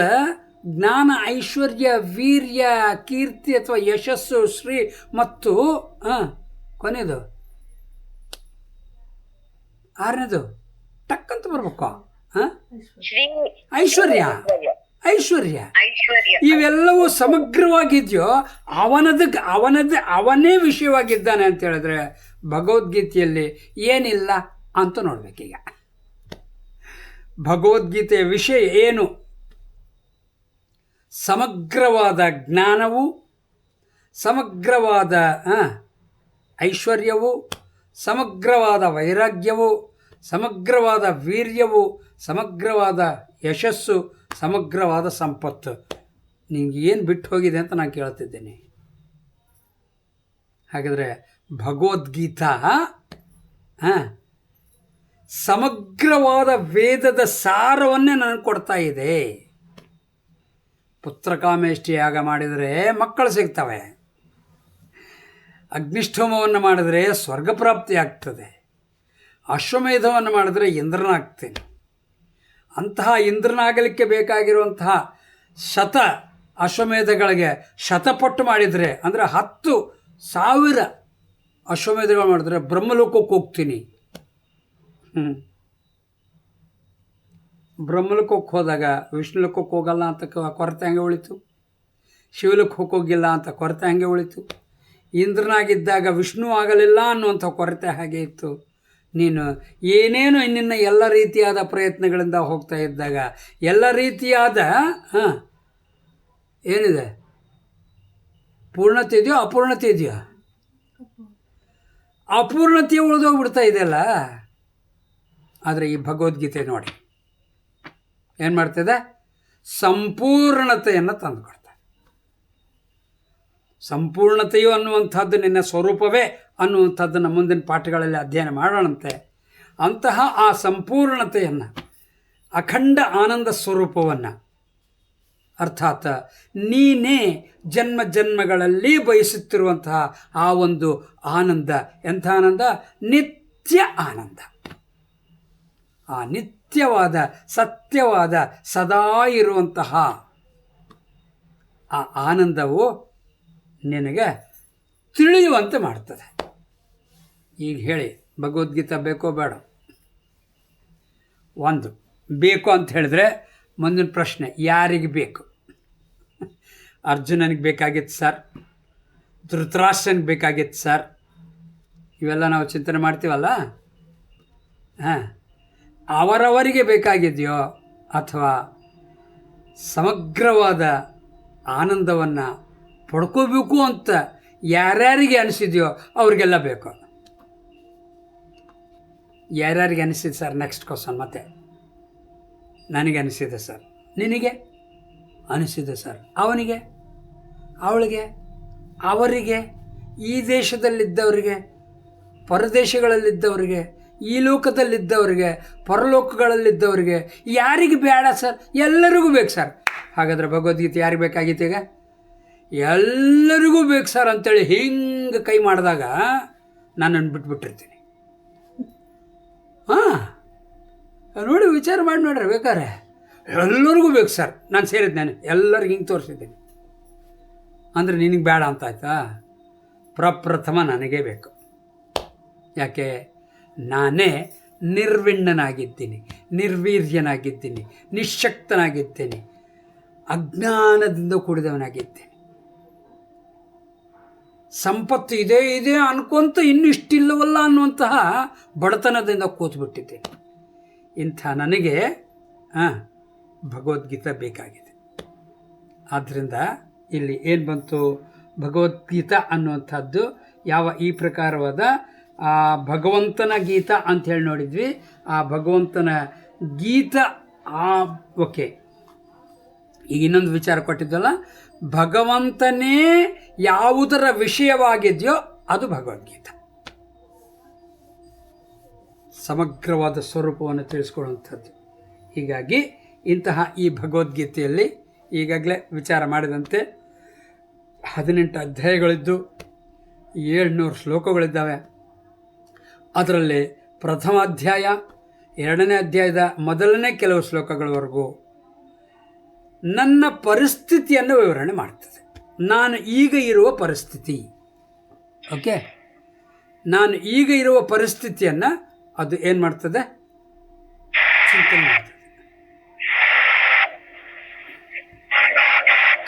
ಜ್ಞಾನ, ಐಶ್ವರ್ಯ, ವೀರ್ಯ, ಕೀರ್ತಿ ಅಥವಾ ಯಶಸ್ಸು, ಶ್ರೀ ಮತ್ತು ಕೊನೆಯದು 6ನೇದು ಟಕ್ಕಂತ ಬರ್ಬೇಕು, ಐಶ್ವರ್ಯ. ಐಶ್ವರ್ಯ ಇವೆಲ್ಲವೂ ಸಮಗ್ರವಾಗಿದೆಯೋ ಅವನೇ ವಿಷಯವಾಗಿದ್ದಾನೆ ಅಂತ ಹೇಳಿದ್ರೆ ಭಗವದ್ಗೀತೆಯಲ್ಲಿ ಏನಿಲ್ಲ ಅಂತ ನೋಡ್ಬೇಕೀಗ. ಭಗವದ್ಗೀತೆಯ ವಿಷಯ ಏನು? ಸಮಗ್ರವಾದ ಜ್ಞಾನವು, ಸಮಗ್ರವಾದ ಐಶ್ವರ್ಯವು, ಸಮಗ್ರವಾದ ವೈರಾಗ್ಯವು, ಸಮಗ್ರವಾದ ವೀರ್ಯವು, ಸಮಗ್ರವಾದ ಯಶಸ್ಸು, ಸಮಗ್ರವಾದ ಸಂಪತ್ತು. ನಿಂಗೆ ಏನು ಬಿಟ್ಟು ಹೋಗಿದೆ ಅಂತ ನಾನು ಕೇಳ್ತಿದ್ದೇನೆ. ಹಾಗಾದರೆ ಭಗವದ್ಗೀತಾ ಸಮಗ್ರವಾದ ವೇದದ ಸಾರವನ್ನೇ ನನಗೆ ಕೊಡ್ತಾ ಇದೆ. ಪುತ್ರಕಾಮೇಷ್ಟಿ ಯಾಗ ಮಾಡಿದರೆ ಮಕ್ಕಳು ಸಿಗ್ತವೆ, ಅಗ್ನಿಷ್ಠೋಮವನ್ನು ಮಾಡಿದರೆ ಸ್ವರ್ಗ ಪ್ರಾಪ್ತಿ ಆಗ್ತದೆ, ಅಶ್ವಮೇಧವನ್ನು ಮಾಡಿದರೆ ಇಂದ್ರನಾಗ್ತೇನೆ. ಅಂತಹ ಇಂದ್ರನಾಗಲಿಕ್ಕೆ ಬೇಕಾಗಿರುವಂತಹ ಅಶ್ವಮೇಧಗಳಿಗೆ ಶತಪಟ್ಟು ಮಾಡಿದರೆ, ಅಂದರೆ 10,000 ಅಶ್ವಮೇಧಗಳು ಮಾಡಿದ್ರೆ ಬ್ರಹ್ಮಲೋಕಕ್ಕೆ ಹೋಗ್ತೀನಿ. ಬ್ರಹ್ಮಲೋಕಕ್ಕೆ ಹೋದಾಗ ವಿಷ್ಣುಲೋಕಕ್ಕೆ ಹೋಗಲ್ಲ ಅಂತ ಕೊರತೆ ಹಂಗೆ ಉಳಿತು, ಶಿವಲೋಕಕ್ಕೆ ಹೋಗಿಲ್ಲ ಅಂತ ಕೊರತೆ ಹಂಗೆ ಉಳಿತು, ಇಂದ್ರನಾಗಿದ್ದಾಗ ವಿಷ್ಣು ಆಗಲಿಲ್ಲ ಅನ್ನುವಂಥ ಕೊರತೆ ಹಾಗೆ ಇತ್ತು. ನೀನು ಏನೇನು ನಿನ್ನ ಎಲ್ಲ ರೀತಿಯಾದ ಪ್ರಯತ್ನಗಳಿಂದ ಹೋಗ್ತಾ ಇದ್ದಾಗ ಎಲ್ಲ ರೀತಿಯಾದ ಏನಿದೆ, ಪೂರ್ಣತೆ ಇದೆಯೋ ಅಪೂರ್ಣತೆ ಇದೆಯೋ? ಅಪೂರ್ಣತೆಯ ಉಳಿದೋಗ್ಬಿಡ್ತಾ ಇದೆಯಲ್ಲ. ಆದರೆ ಈ ಭಗವದ್ಗೀತೆ ನೋಡಿ ಏನು ಮಾಡ್ತದೆ? ಸಂಪೂರ್ಣತೆಯನ್ನು ತಂದುಕೊಡ್ತಾರೆ. ಸಂಪೂರ್ಣತೆಯು ಅನ್ನುವಂಥದ್ದು ನಿನ್ನ ಸ್ವರೂಪವೇ ಅನ್ನುವಂಥದ್ದನ್ನು ಮುಂದಿನ ಪಾಠಗಳಲ್ಲಿ ಅಧ್ಯಯನ ಮಾಡೋಣಂತೆ. ಅಂತಹ ಆ ಸಂಪೂರ್ಣತೆಯನ್ನು ಅಖಂಡ ಆನಂದ ಸ್ವರೂಪವನ್ನು, ಅರ್ಥಾತ್ ನೀನೇ ಜನ್ಮ ಜನ್ಮಗಳಲ್ಲಿ ಬಯಸುತ್ತಿರುವಂತಹ ಆ ಒಂದು ಆನಂದ, ಎಂಥ ಆನಂದ? ನಿತ್ಯ ಆನಂದ. ಆ ನಿತ್ಯವಾದ, ಸತ್ಯವಾದ, ಸದಾ ಇರುವಂತಹ ಆ ಆನಂದವು ನಿನಗೆ ತಿಳಿಯುವಂತೆ ಮಾಡ್ತದೆ. ಈಗ ಹೇಳಿ, ಭಗವದ್ಗೀತಾ ಬೇಕೋ ಬೇಡ? ಒಂದು ಬೇಕು ಅಂತ ಹೇಳಿದ್ರೆ ಮುಂದಿನ ಪ್ರಶ್ನೆ, ಯಾರಿಗೆ ಬೇಕು? ಅರ್ಜುನನಿಗೆ ಬೇಕಾಗಿತ್ತು ಸರ್, ಧೃತರಾಷ್ಟ್ರನಿಗೆ ಬೇಕಾಗಿತ್ತು ಸರ್, ಇವೆಲ್ಲ ನಾವು ಚಿಂತನೆ ಮಾಡ್ತೀವಲ್ಲ. ಅವರವರಿಗೆ ಬೇಕಾಗಿದೆಯೋ ಅಥವಾ ಸಮಗ್ರವಾದ ಆನಂದವನ್ನು ಪಡ್ಕೋಬೇಕು ಅಂತ ಯಾರ್ಯಾರಿಗೆ ಅನಿಸಿದೆಯೋ ಅವ್ರಿಗೆಲ್ಲ ಬೇಕು. ಯಾರ್ಯಾರಿಗೆ ಅನಿಸಿದೆ ಸರ್? Next question. ಮತ್ತೆ ನನಗೆ ಅನಿಸಿದೆ ಸರ್, ನಿನಗೆ ಅನಿಸಿದೆ ಸರ್, ಅವನಿಗೆ, ಅವಳಿಗೆ, ಅವರಿಗೆ, ಈ ದೇಶದಲ್ಲಿದ್ದವರಿಗೆ, ಪರದೇಶಗಳಲ್ಲಿದ್ದವರಿಗೆ, ಈ ಲೋಕದಲ್ಲಿದ್ದವರಿಗೆ, ಪರಲೋಕಗಳಲ್ಲಿದ್ದವರಿಗೆ, ಯಾರಿಗೆ ಬೇಡ ಸರ್? ಎಲ್ಲರಿಗೂ ಬೇಕು ಸರ್. ಹಾಗಾದರೆ ಭಗವದ್ಗೀತೆ ಯಾರಿಗೆ ಬೇಕಾಗಿತ್ತು? ಈಗ ಎಲ್ಲರಿಗೂ ಬೇಕು ಸರ್ ಅಂತೇಳಿ ಹಿಂಗೆ ಕೈ ಮಾಡಿದಾಗ ನನ್ನನ್ನು ಬಿಟ್ಬಿಟ್ಟಿರ್ತೀನಿ. ನೋಡಿ, ವಿಚಾರ ಮಾಡಿ ನೋಡ್ರಿ ಬೇಕಾರೆ. ಎಲ್ಲರಿಗೂ ಬೇಕು ಸರ್, ನಾನು ಸೇರಿದ್ದೇನೆ, ಎಲ್ಲರಿಗೂ ಹಿಂಗೆ ತೋರಿಸಿದ್ದೀನಿ ಅಂದರೆ ನಿನಗೆ ಬೇಡ ಅಂತ ಆಯ್ತಾ? ಪ್ರಪ್ರಥಮ ನನಗೇ ಬೇಕು. ಯಾಕೆ? ನಾನೇ ನಿರ್ವಿಣ್ಣನಾಗಿದ್ದೀನಿ, ನಿರ್ವೀರ್ಯನಾಗಿದ್ದೀನಿ, ನಿಶ್ಶಕ್ತನಾಗಿದ್ದೀನಿ, ಅಜ್ಞಾನದಿಂದ ಕೂಡಿದವನಾಗಿದ್ದೀನಿ. ಸಂಪತ್ತು ಇದೆ ಇದೆ ಅನ್ಕೊಂತ ಇನ್ನೂ ಇಷ್ಟಿಲ್ಲವಲ್ಲ ಅನ್ನುವಂತಹ ಬಡತನದಿಂದ ಕೂತ್ಬಿಟ್ಟಿದ್ದೇನೆ. ಇಂಥ ನನಗೆ ಭಗವದ್ಗೀತೆ ಬೇಕಾಗಿದೆ. ಆದ್ದರಿಂದ ಇಲ್ಲಿ ಏನು ಬಂತು? ಭಗವದ್ಗೀತಾ ಅನ್ನುವಂಥದ್ದು ಯಾವ ಈ ಪ್ರಕಾರವಾದ ಭಗವಂತನ ಗೀತ ಅಂಥೇಳಿ ನೋಡಿದ್ವಿ. ಆ ಭಗವಂತನ ಗೀತ ಓಕೆ. ಈಗ ಇನ್ನೊಂದು ವಿಚಾರ ಕೊಟ್ಟಿದ್ದಲ್ಲ, ಭಗವಂತನೇ ಯಾವುದರ ವಿಷಯವಾಗಿದೆಯೋ ಅದು ಭಗವದ್ಗೀತೆ. ಸಮಗ್ರವಾದ ಸ್ವರೂಪವನ್ನು ತಿಳಿಸ್ಕೊಡುವಂಥದ್ದು. ಹೀಗಾಗಿ ಇಂತಹ ಈ ಭಗವದ್ಗೀತೆಯಲ್ಲಿ ಈಗಾಗಲೇ ವಿಚಾರ ಮಾಡಿದಂತೆ 18 ಅಧ್ಯಾಯಗಳಿದ್ದು 700 ಶ್ಲೋಕಗಳಿದ್ದಾವೆ. ಅದರಲ್ಲಿ ಪ್ರಥಮ ಅಧ್ಯಾಯ, 2ನೇ ಅಧ್ಯಾಯದ ಮೊದಲನೇ ಕೆಲವು ಶ್ಲೋಕಗಳವರೆಗೂ ನನ್ನ ಪರಿಸ್ಥಿತಿಯನ್ನು ವಿವರಣೆ ಮಾಡ್ತದೆ. ನಾನು ಈಗ ಇರುವ ಪರಿಸ್ಥಿತಿ, ಓಕೆ, ನಾನು ಈಗ ಇರುವ ಪರಿಸ್ಥಿತಿಯನ್ನು ಅದು ಏನು ಮಾಡ್ತದೆ? ಚಿಂತನೆ ಮಾಡ್ತದೆ.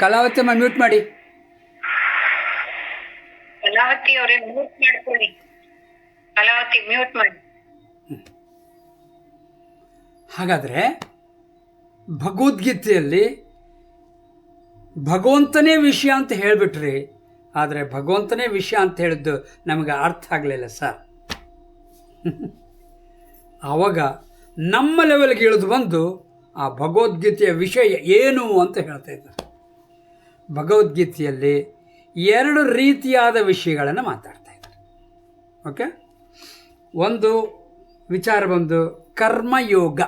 ಕಲಾವತಿ ಅಮ್ಮ ಮ್ಯೂಟ್ ಮಾಡಿ. ಕಲಾವತಿ ಅವರೇ ಮ್ಯೂಟ್ ಮಾಡ್ಕೊಳ್ಳಿ. ಕಲಾವತಿ ಮ್ಯೂಟ್ ಮಾಡಿ. ಹಾಗಾದರೆ ಭಗವದ್ಗೀತೆಯಲ್ಲಿ ಭಗವಂತನೇ ವಿಷಯ ಅಂತ ಹೇಳಿಬಿಟ್ರಿ, ಆದರೆ ಭಗವಂತನೇ ವಿಷಯ ಅಂತ ಹೇಳಿದ್ದು ನಮಗೆ ಅರ್ಥ ಆಗಲಿಲ್ಲ ಸರ್. ಆವಾಗ ನಮ್ಮ ಲೆವೆಲ್ಗೆ ಇಳಿದು ಬಂದು ಆ ಭಗವದ್ಗೀತೆಯ ವಿಷಯ ಏನು ಅಂತ ಹೇಳ್ತಾ ಇದ್ದಾರೆ. ಭಗವದ್ಗೀತೆಯಲ್ಲಿ 2 ರೀತಿಯಾದ ವಿಷಯಗಳನ್ನು ಮಾತಾಡ್ತಾ ಇದ್ದಾರೆ. ಓಕೆ, ಒಂದು ವಿಚಾರ ಬಂದು ಕರ್ಮಯೋಗ.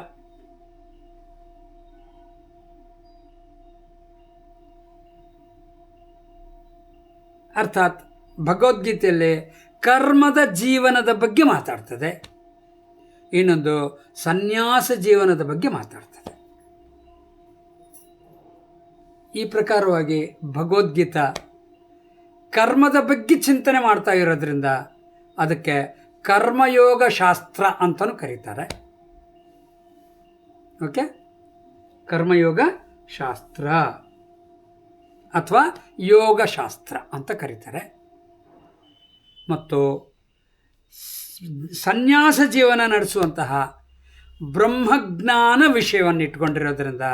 ಅರ್ಥಾತ್ ಭಗವದ್ಗೀತೆಯಲ್ಲಿ ಕರ್ಮದ ಜೀವನದ ಬಗ್ಗೆ ಮಾತಾಡ್ತದೆ, ಇನ್ನೊಂದು ಸನ್ಯಾಸ ಜೀವನದ ಬಗ್ಗೆ ಮಾತಾಡ್ತದೆ. ಈ ಪ್ರಕಾರವಾಗಿ ಭಗವದ್ಗೀತಾ ಕರ್ಮದ ಬಗ್ಗೆ ಚಿಂತನೆ ಮಾಡ್ತಾ ಇರೋದ್ರಿಂದ ಅದಕ್ಕೆ ಕರ್ಮಯೋಗ ಶಾಸ್ತ್ರ ಅಂತಲೂ ಕರೀತಾರೆ. ಓಕೆ, ಕರ್ಮಯೋಗ ಶಾಸ್ತ್ರ ಅಥವಾ ಯೋಗಶಾಸ್ತ್ರ ಅಂತ ಕರೀತಾರೆ. ಮತ್ತು ಸನ್ಯಾಸ ಜೀವನ ನಡೆಸುವಂತಹ ಬ್ರಹ್ಮಜ್ಞಾನ ವಿಷಯವನ್ನು ಇಟ್ಕೊಂಡಿರೋದ್ರಿಂದ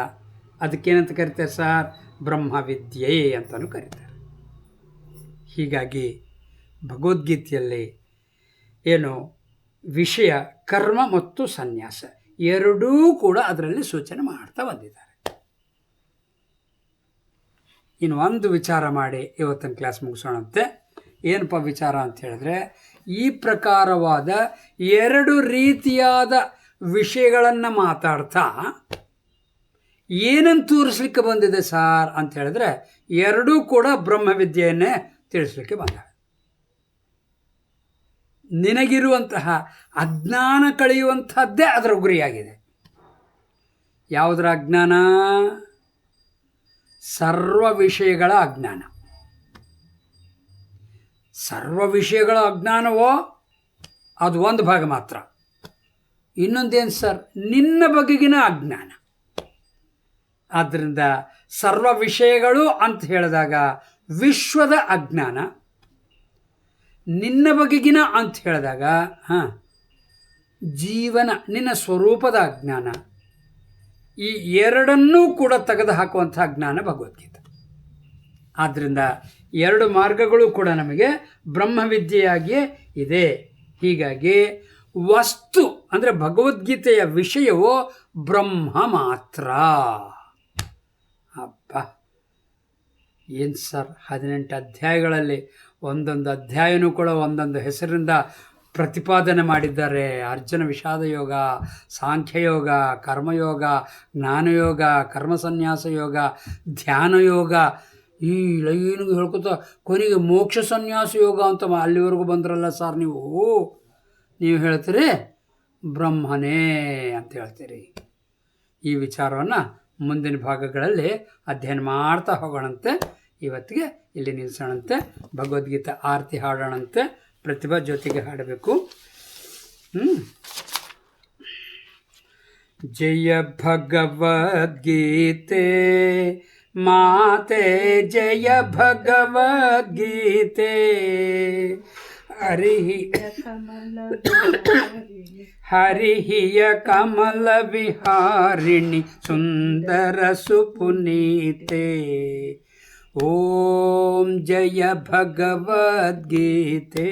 ಅದಕ್ಕೇನಂತ ಕರೀತಾರೆ ಸರ್? ಬ್ರಹ್ಮವಿದ್ಯೆ ಅಂತಲೂ ಕರೀತಾರೆ. ಹೀಗಾಗಿ ಭಗವದ್ಗೀತೆಯಲ್ಲಿ ಏನು ವಿಷಯ ಕರ್ಮ ಮತ್ತು ಸನ್ಯಾಸ ಎರಡೂ ಕೂಡ ಅದರಲ್ಲಿ ಸೂಚನೆ ಮಾಡ್ತಾ ಬಂದಿದ್ದಾರೆ. ಇನ್ನು ಒಂದು ವಿಚಾರ ಮಾಡಿ ಇವತ್ತಿನ ಕ್ಲಾಸ್ ಮುಗಿಸೋಣಂತೆ. ಏನಪ್ಪ ವಿಚಾರ ಅಂತ ಹೇಳಿದ್ರೆ, ಈ ಪ್ರಕಾರವಾದ 2 ರೀತಿಯಾದ ವಿಷಯಗಳನ್ನು ಮಾತಾಡ್ತಾ ಏನನ್ನು ತೋರಿಸ್ಲಿಕ್ಕೆ ಬಂದಿದೆ ಸಾರ್ ಅಂತ ಹೇಳಿದ್ರೆ ಎರಡೂ ಕೂಡ ಬ್ರಹ್ಮವಿದ್ಯೆಯನ್ನೇ ತಿಳಿಸ್ಲಿಕ್ಕೆ ಬಂದವೆ. ನಿನಗಿರುವಂತಹ ಅಜ್ಞಾನ ಕಳೆಯುವಂಥದ್ದೇ ಅದರ ಗುರಿಯಾಗಿದೆ. ಯಾವುದರ ಅಜ್ಞಾನ? ಸರ್ವ ವಿಷಯಗಳ ಅಜ್ಞಾನ. ಸರ್ವ ವಿಷಯಗಳ ಅಜ್ಞಾನವೋ ಅದು ಒಂದು ಭಾಗ ಮಾತ್ರ. ಇನ್ನೊಂದೇನು ಸರ್? ನಿನ್ನ ಬಗೆಗಿನ ಅಜ್ಞಾನ. ಆದ್ದರಿಂದ ಸರ್ವ ವಿಷಯಗಳು ಅಂತ ಹೇಳಿದಾಗ ವಿಶ್ವದ ಅಜ್ಞಾನ, ನಿನ್ನ ಬಗೆಗಿನ ಅಂತ ಹೇಳಿದಾಗ ಜೀವನ ನಿನ್ನ ಸ್ವರೂಪದ ಅಜ್ಞಾನ. ಈ ಎರಡನ್ನೂ ಕೂಡ ತೆಗೆದು ಹಾಕುವಂಥ ಜ್ಞಾನ ಭಗವದ್ಗೀತೆ. ಆದ್ದರಿಂದ ಎರಡು ಮಾರ್ಗಗಳು ಕೂಡ ನಮಗೆ ಬ್ರಹ್ಮವಿದ್ಯೆಯಾಗಿಯೇ ಇದೆ. ಹೀಗಾಗಿ ವಸ್ತು ಅಂದರೆ ಭಗವದ್ಗೀತೆಯ ವಿಷಯವು ಬ್ರಹ್ಮ ಮಾತ್ರ. ಅಪ್ಪ ಏನು ಸರ್, 18 ಅಧ್ಯಾಯಗಳಲ್ಲಿ ಒಂದೊಂದು ಅಧ್ಯಾಯನೂ ಕೂಡ ಒಂದೊಂದು ಹೆಸರಿಂದ ಪ್ರತಿಪಾದನೆ ಮಾಡಿದ್ದಾರೆ. ಅರ್ಜುನ ವಿಷಾದ ಯೋಗ, ಸಾಂಖ್ಯಯೋಗ, ಕರ್ಮಯೋಗ, ಜ್ಞಾನಯೋಗ, ಕರ್ಮಸನ್ಯಾಸ ಯೋಗ, ಧ್ಯಾನ ಯೋಗ, ಈ ಲೈನು ಹೇಳ್ಕೊತ ಕೊನೆಗೆ ಮೋಕ್ಷ ಸನ್ಯಾಸ ಯೋಗ ಅಂತ ಅಲ್ಲಿವರೆಗೂ ಬಂದ್ರಲ್ಲ ಸರ್. ನೀವು ಹೇಳ್ತೀರಿ ಬ್ರಹ್ಮನೇ ಅಂತ ಹೇಳ್ತೀರಿ. ಈ ವಿಚಾರವನ್ನು ಮುಂದಿನ ಭಾಗಗಳಲ್ಲಿ ಅಧ್ಯಯನ ಮಾಡ್ತಾ ಹೋಗೋಣಂತೆ. ಇವತ್ತಿಗೆ ಇಲ್ಲಿ ನಿಲ್ಲಿಸೋಣಂತೆ. ಭಗವದ್ಗೀತೆ ಆರತಿ ಹಾಡೋಣಂತೆ. ಪ್ರತಿಭಾ ಜೊತೆಗೆ ಹಾಡಬೇಕು. ಜಯ ಭಗವದ್ಗೀತೆ ಮಾತೆ, ಜಯ ಭಗವದ್ಗೀತೆ. ಹರಿಹಿಯ ಕಮಲ ವಿಹಾರಿಣಿ ಸುಂದರ ಸುಪುನೀತೆ. ಓಂ ಜಯ ಭಗವದ್ಗೀತೆ.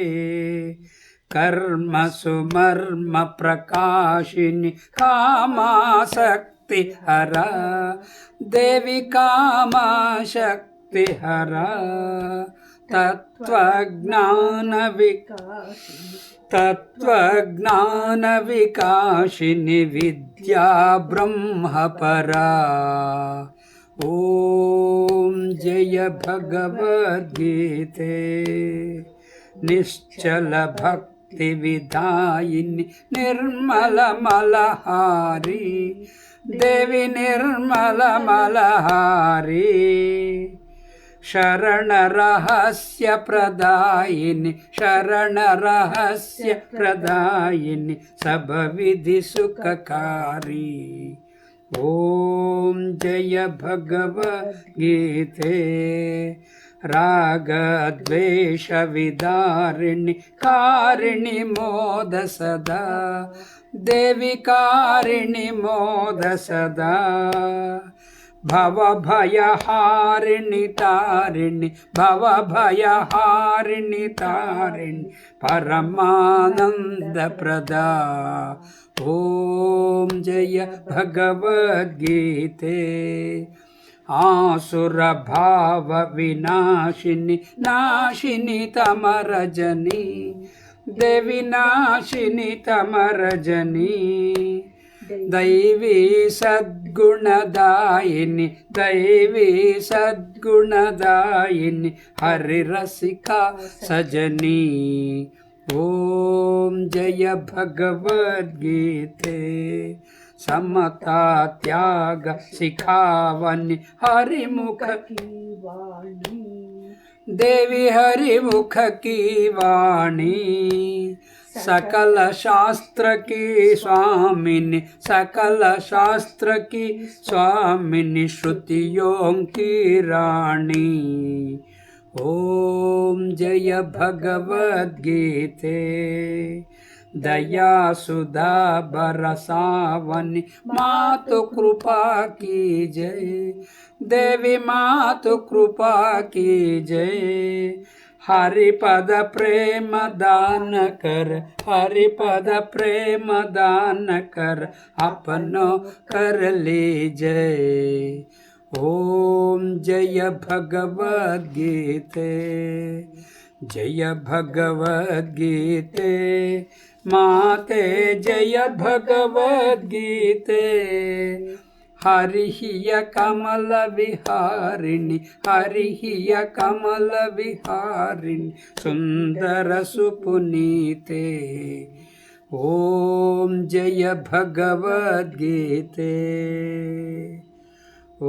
ಕರ್ಮ ಸುಮರ್ಮ ಪ್ರಕಾಶಿನಿ ಕಾಮಾಸಕ್ತಿ ಹರ, ದೇವಿ ಕಾಮಾಶಕ್ತಿ ಹರ. ತತ್ವಜ್ಞಾನ ವಿಕಾಶಿನಿ ವಿದ್ಯಾ ಬ್ರಹ್ಮಪರ. ಓಂ ಜಯ ಭಗವದ್ಗೀತೆ. ನಿಶ್ಚಲ ಭಕ್ತಿ ವಿದಾಯಿನಿ ನಿರ್ಮಲ ಮಲಹಾರಿ, ದೇವಿ ನಿರ್ಮಲ ಮಲಹಾರಿ. ಶರಣ ರಹಸ್ಯ ಪ್ರದಾಯಿನಿ, ಶರಣ ರಹಸ್ಯ ಪ್ರದಾಯಿನಿ, ಸಭವಿಧಿ ಸುಖಕಾರಿ. ಓಂ ಜಯ ಭಗವದ್ಗೀತೆ. ರಾಗ ದ್ವೇಷ ವಿದಾರಿಣಿ ಕಾರಿಣಿ ಮೋದ ಸದಾ, ದೇವಿ ಕಾರಿಣಿ ಮೋದ ಸದಾ. ಭವ ಭಯ ಹಾರಿಣಿ ತಾರಿಣಿ, ಭವ ಭಯ ಹಾರಿಣಿ ತಾರಿಣಿ, ಪರಮಾನಂದ ಪ್ರದಾ. ಓಂ ಜಯ ಭಗವದ್ಗೀತೆ. ಆಸುರ ಭಾವ ವಿನಾಶಿನಿ ನಾಶಿನಿ ತಮರಜನಿ, ದೇವಿ ನಾಶಿನಿ ತಮರಜನಿ. ದೈವಿ ಸದ್ಗುಣದಾಯಿನಿ, ದೈವಿ ಸದ್ಗುಣದಾಯಿನಿ, ಹರಿರಸಿಕಾ ಸಜನಿ. ಓಂ ಜಯ ಭಗವದ್ಗೀತೆ. ಸಮತಾ ತ್ಯಾಗ ಸಿಖಾವನಿ ಹರಿಮುಖ ಕಿ ವಾಣಿ, ದೇವಿ ಹರಿಮುಖ ಕಿ ವಾಣಿ. सकल शास्त्र की स्वामिनी, सकल शास्त्र की स्वामिनी, श्रुतियों की रानी. ओम जय भगवद्गीते. दया सुधा बरसावनी, मातु कृपा की जय, देवी मातु कृपा की जय. हरिपद प्रेम दान कर, हरिपद प्रेम दान कर, अपनो कर लीजय. ओम जय भगवद्गीते. जय भगवद्गीते माते, जय भगवद्गीते. ಹರಿಹಿಯ ಕಮಲ ವಿಹಾರಿಣಿ ಹರಿಹಿಯ ಕಮಲ ವಿಹಾರಿಣಿ ಸುಂದರ ಸುಪುನೀತೆ ಓಂ ಜಯ ಭಗವದ್ಗೀತೆ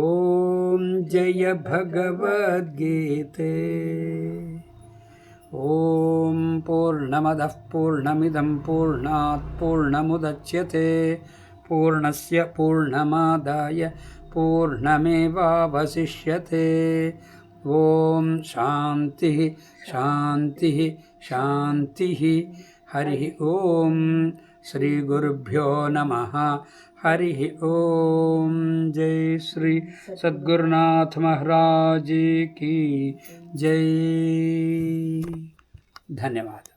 ಓಂ ಜಯ ಭಗವದ್ಗೀತೆ ಓಂ ಪೂರ್ಣಮದಃ ಪೂರ್ಣಮಿದಂ ಪೂರ್ಣಾತ್ ಪೂರ್ಣಮುದಚ್ಯತೆ ಪೂರ್ಣಸ್ಯ ಪೂರ್ಣಮಾದಾಯ ಪೂರ್ಣಮೇವಾವಶಿಷ್ಯತೆ ಓಂ ಶಾಂತಿ ಶಾಂತಿ ಶಾಂತಿ ಹರಿ ಓಂ ಶ್ರೀ ಗುರುಭ್ಯೋ ನಮಃ ಹರಿ ಓಂ ಜೈ ಶ್ರೀ ಸದ್ಗುರುನಾಥ ಮಹಾರಾಜ್ ಕಿ ಜೈ ಧನ್ಯವಾದ.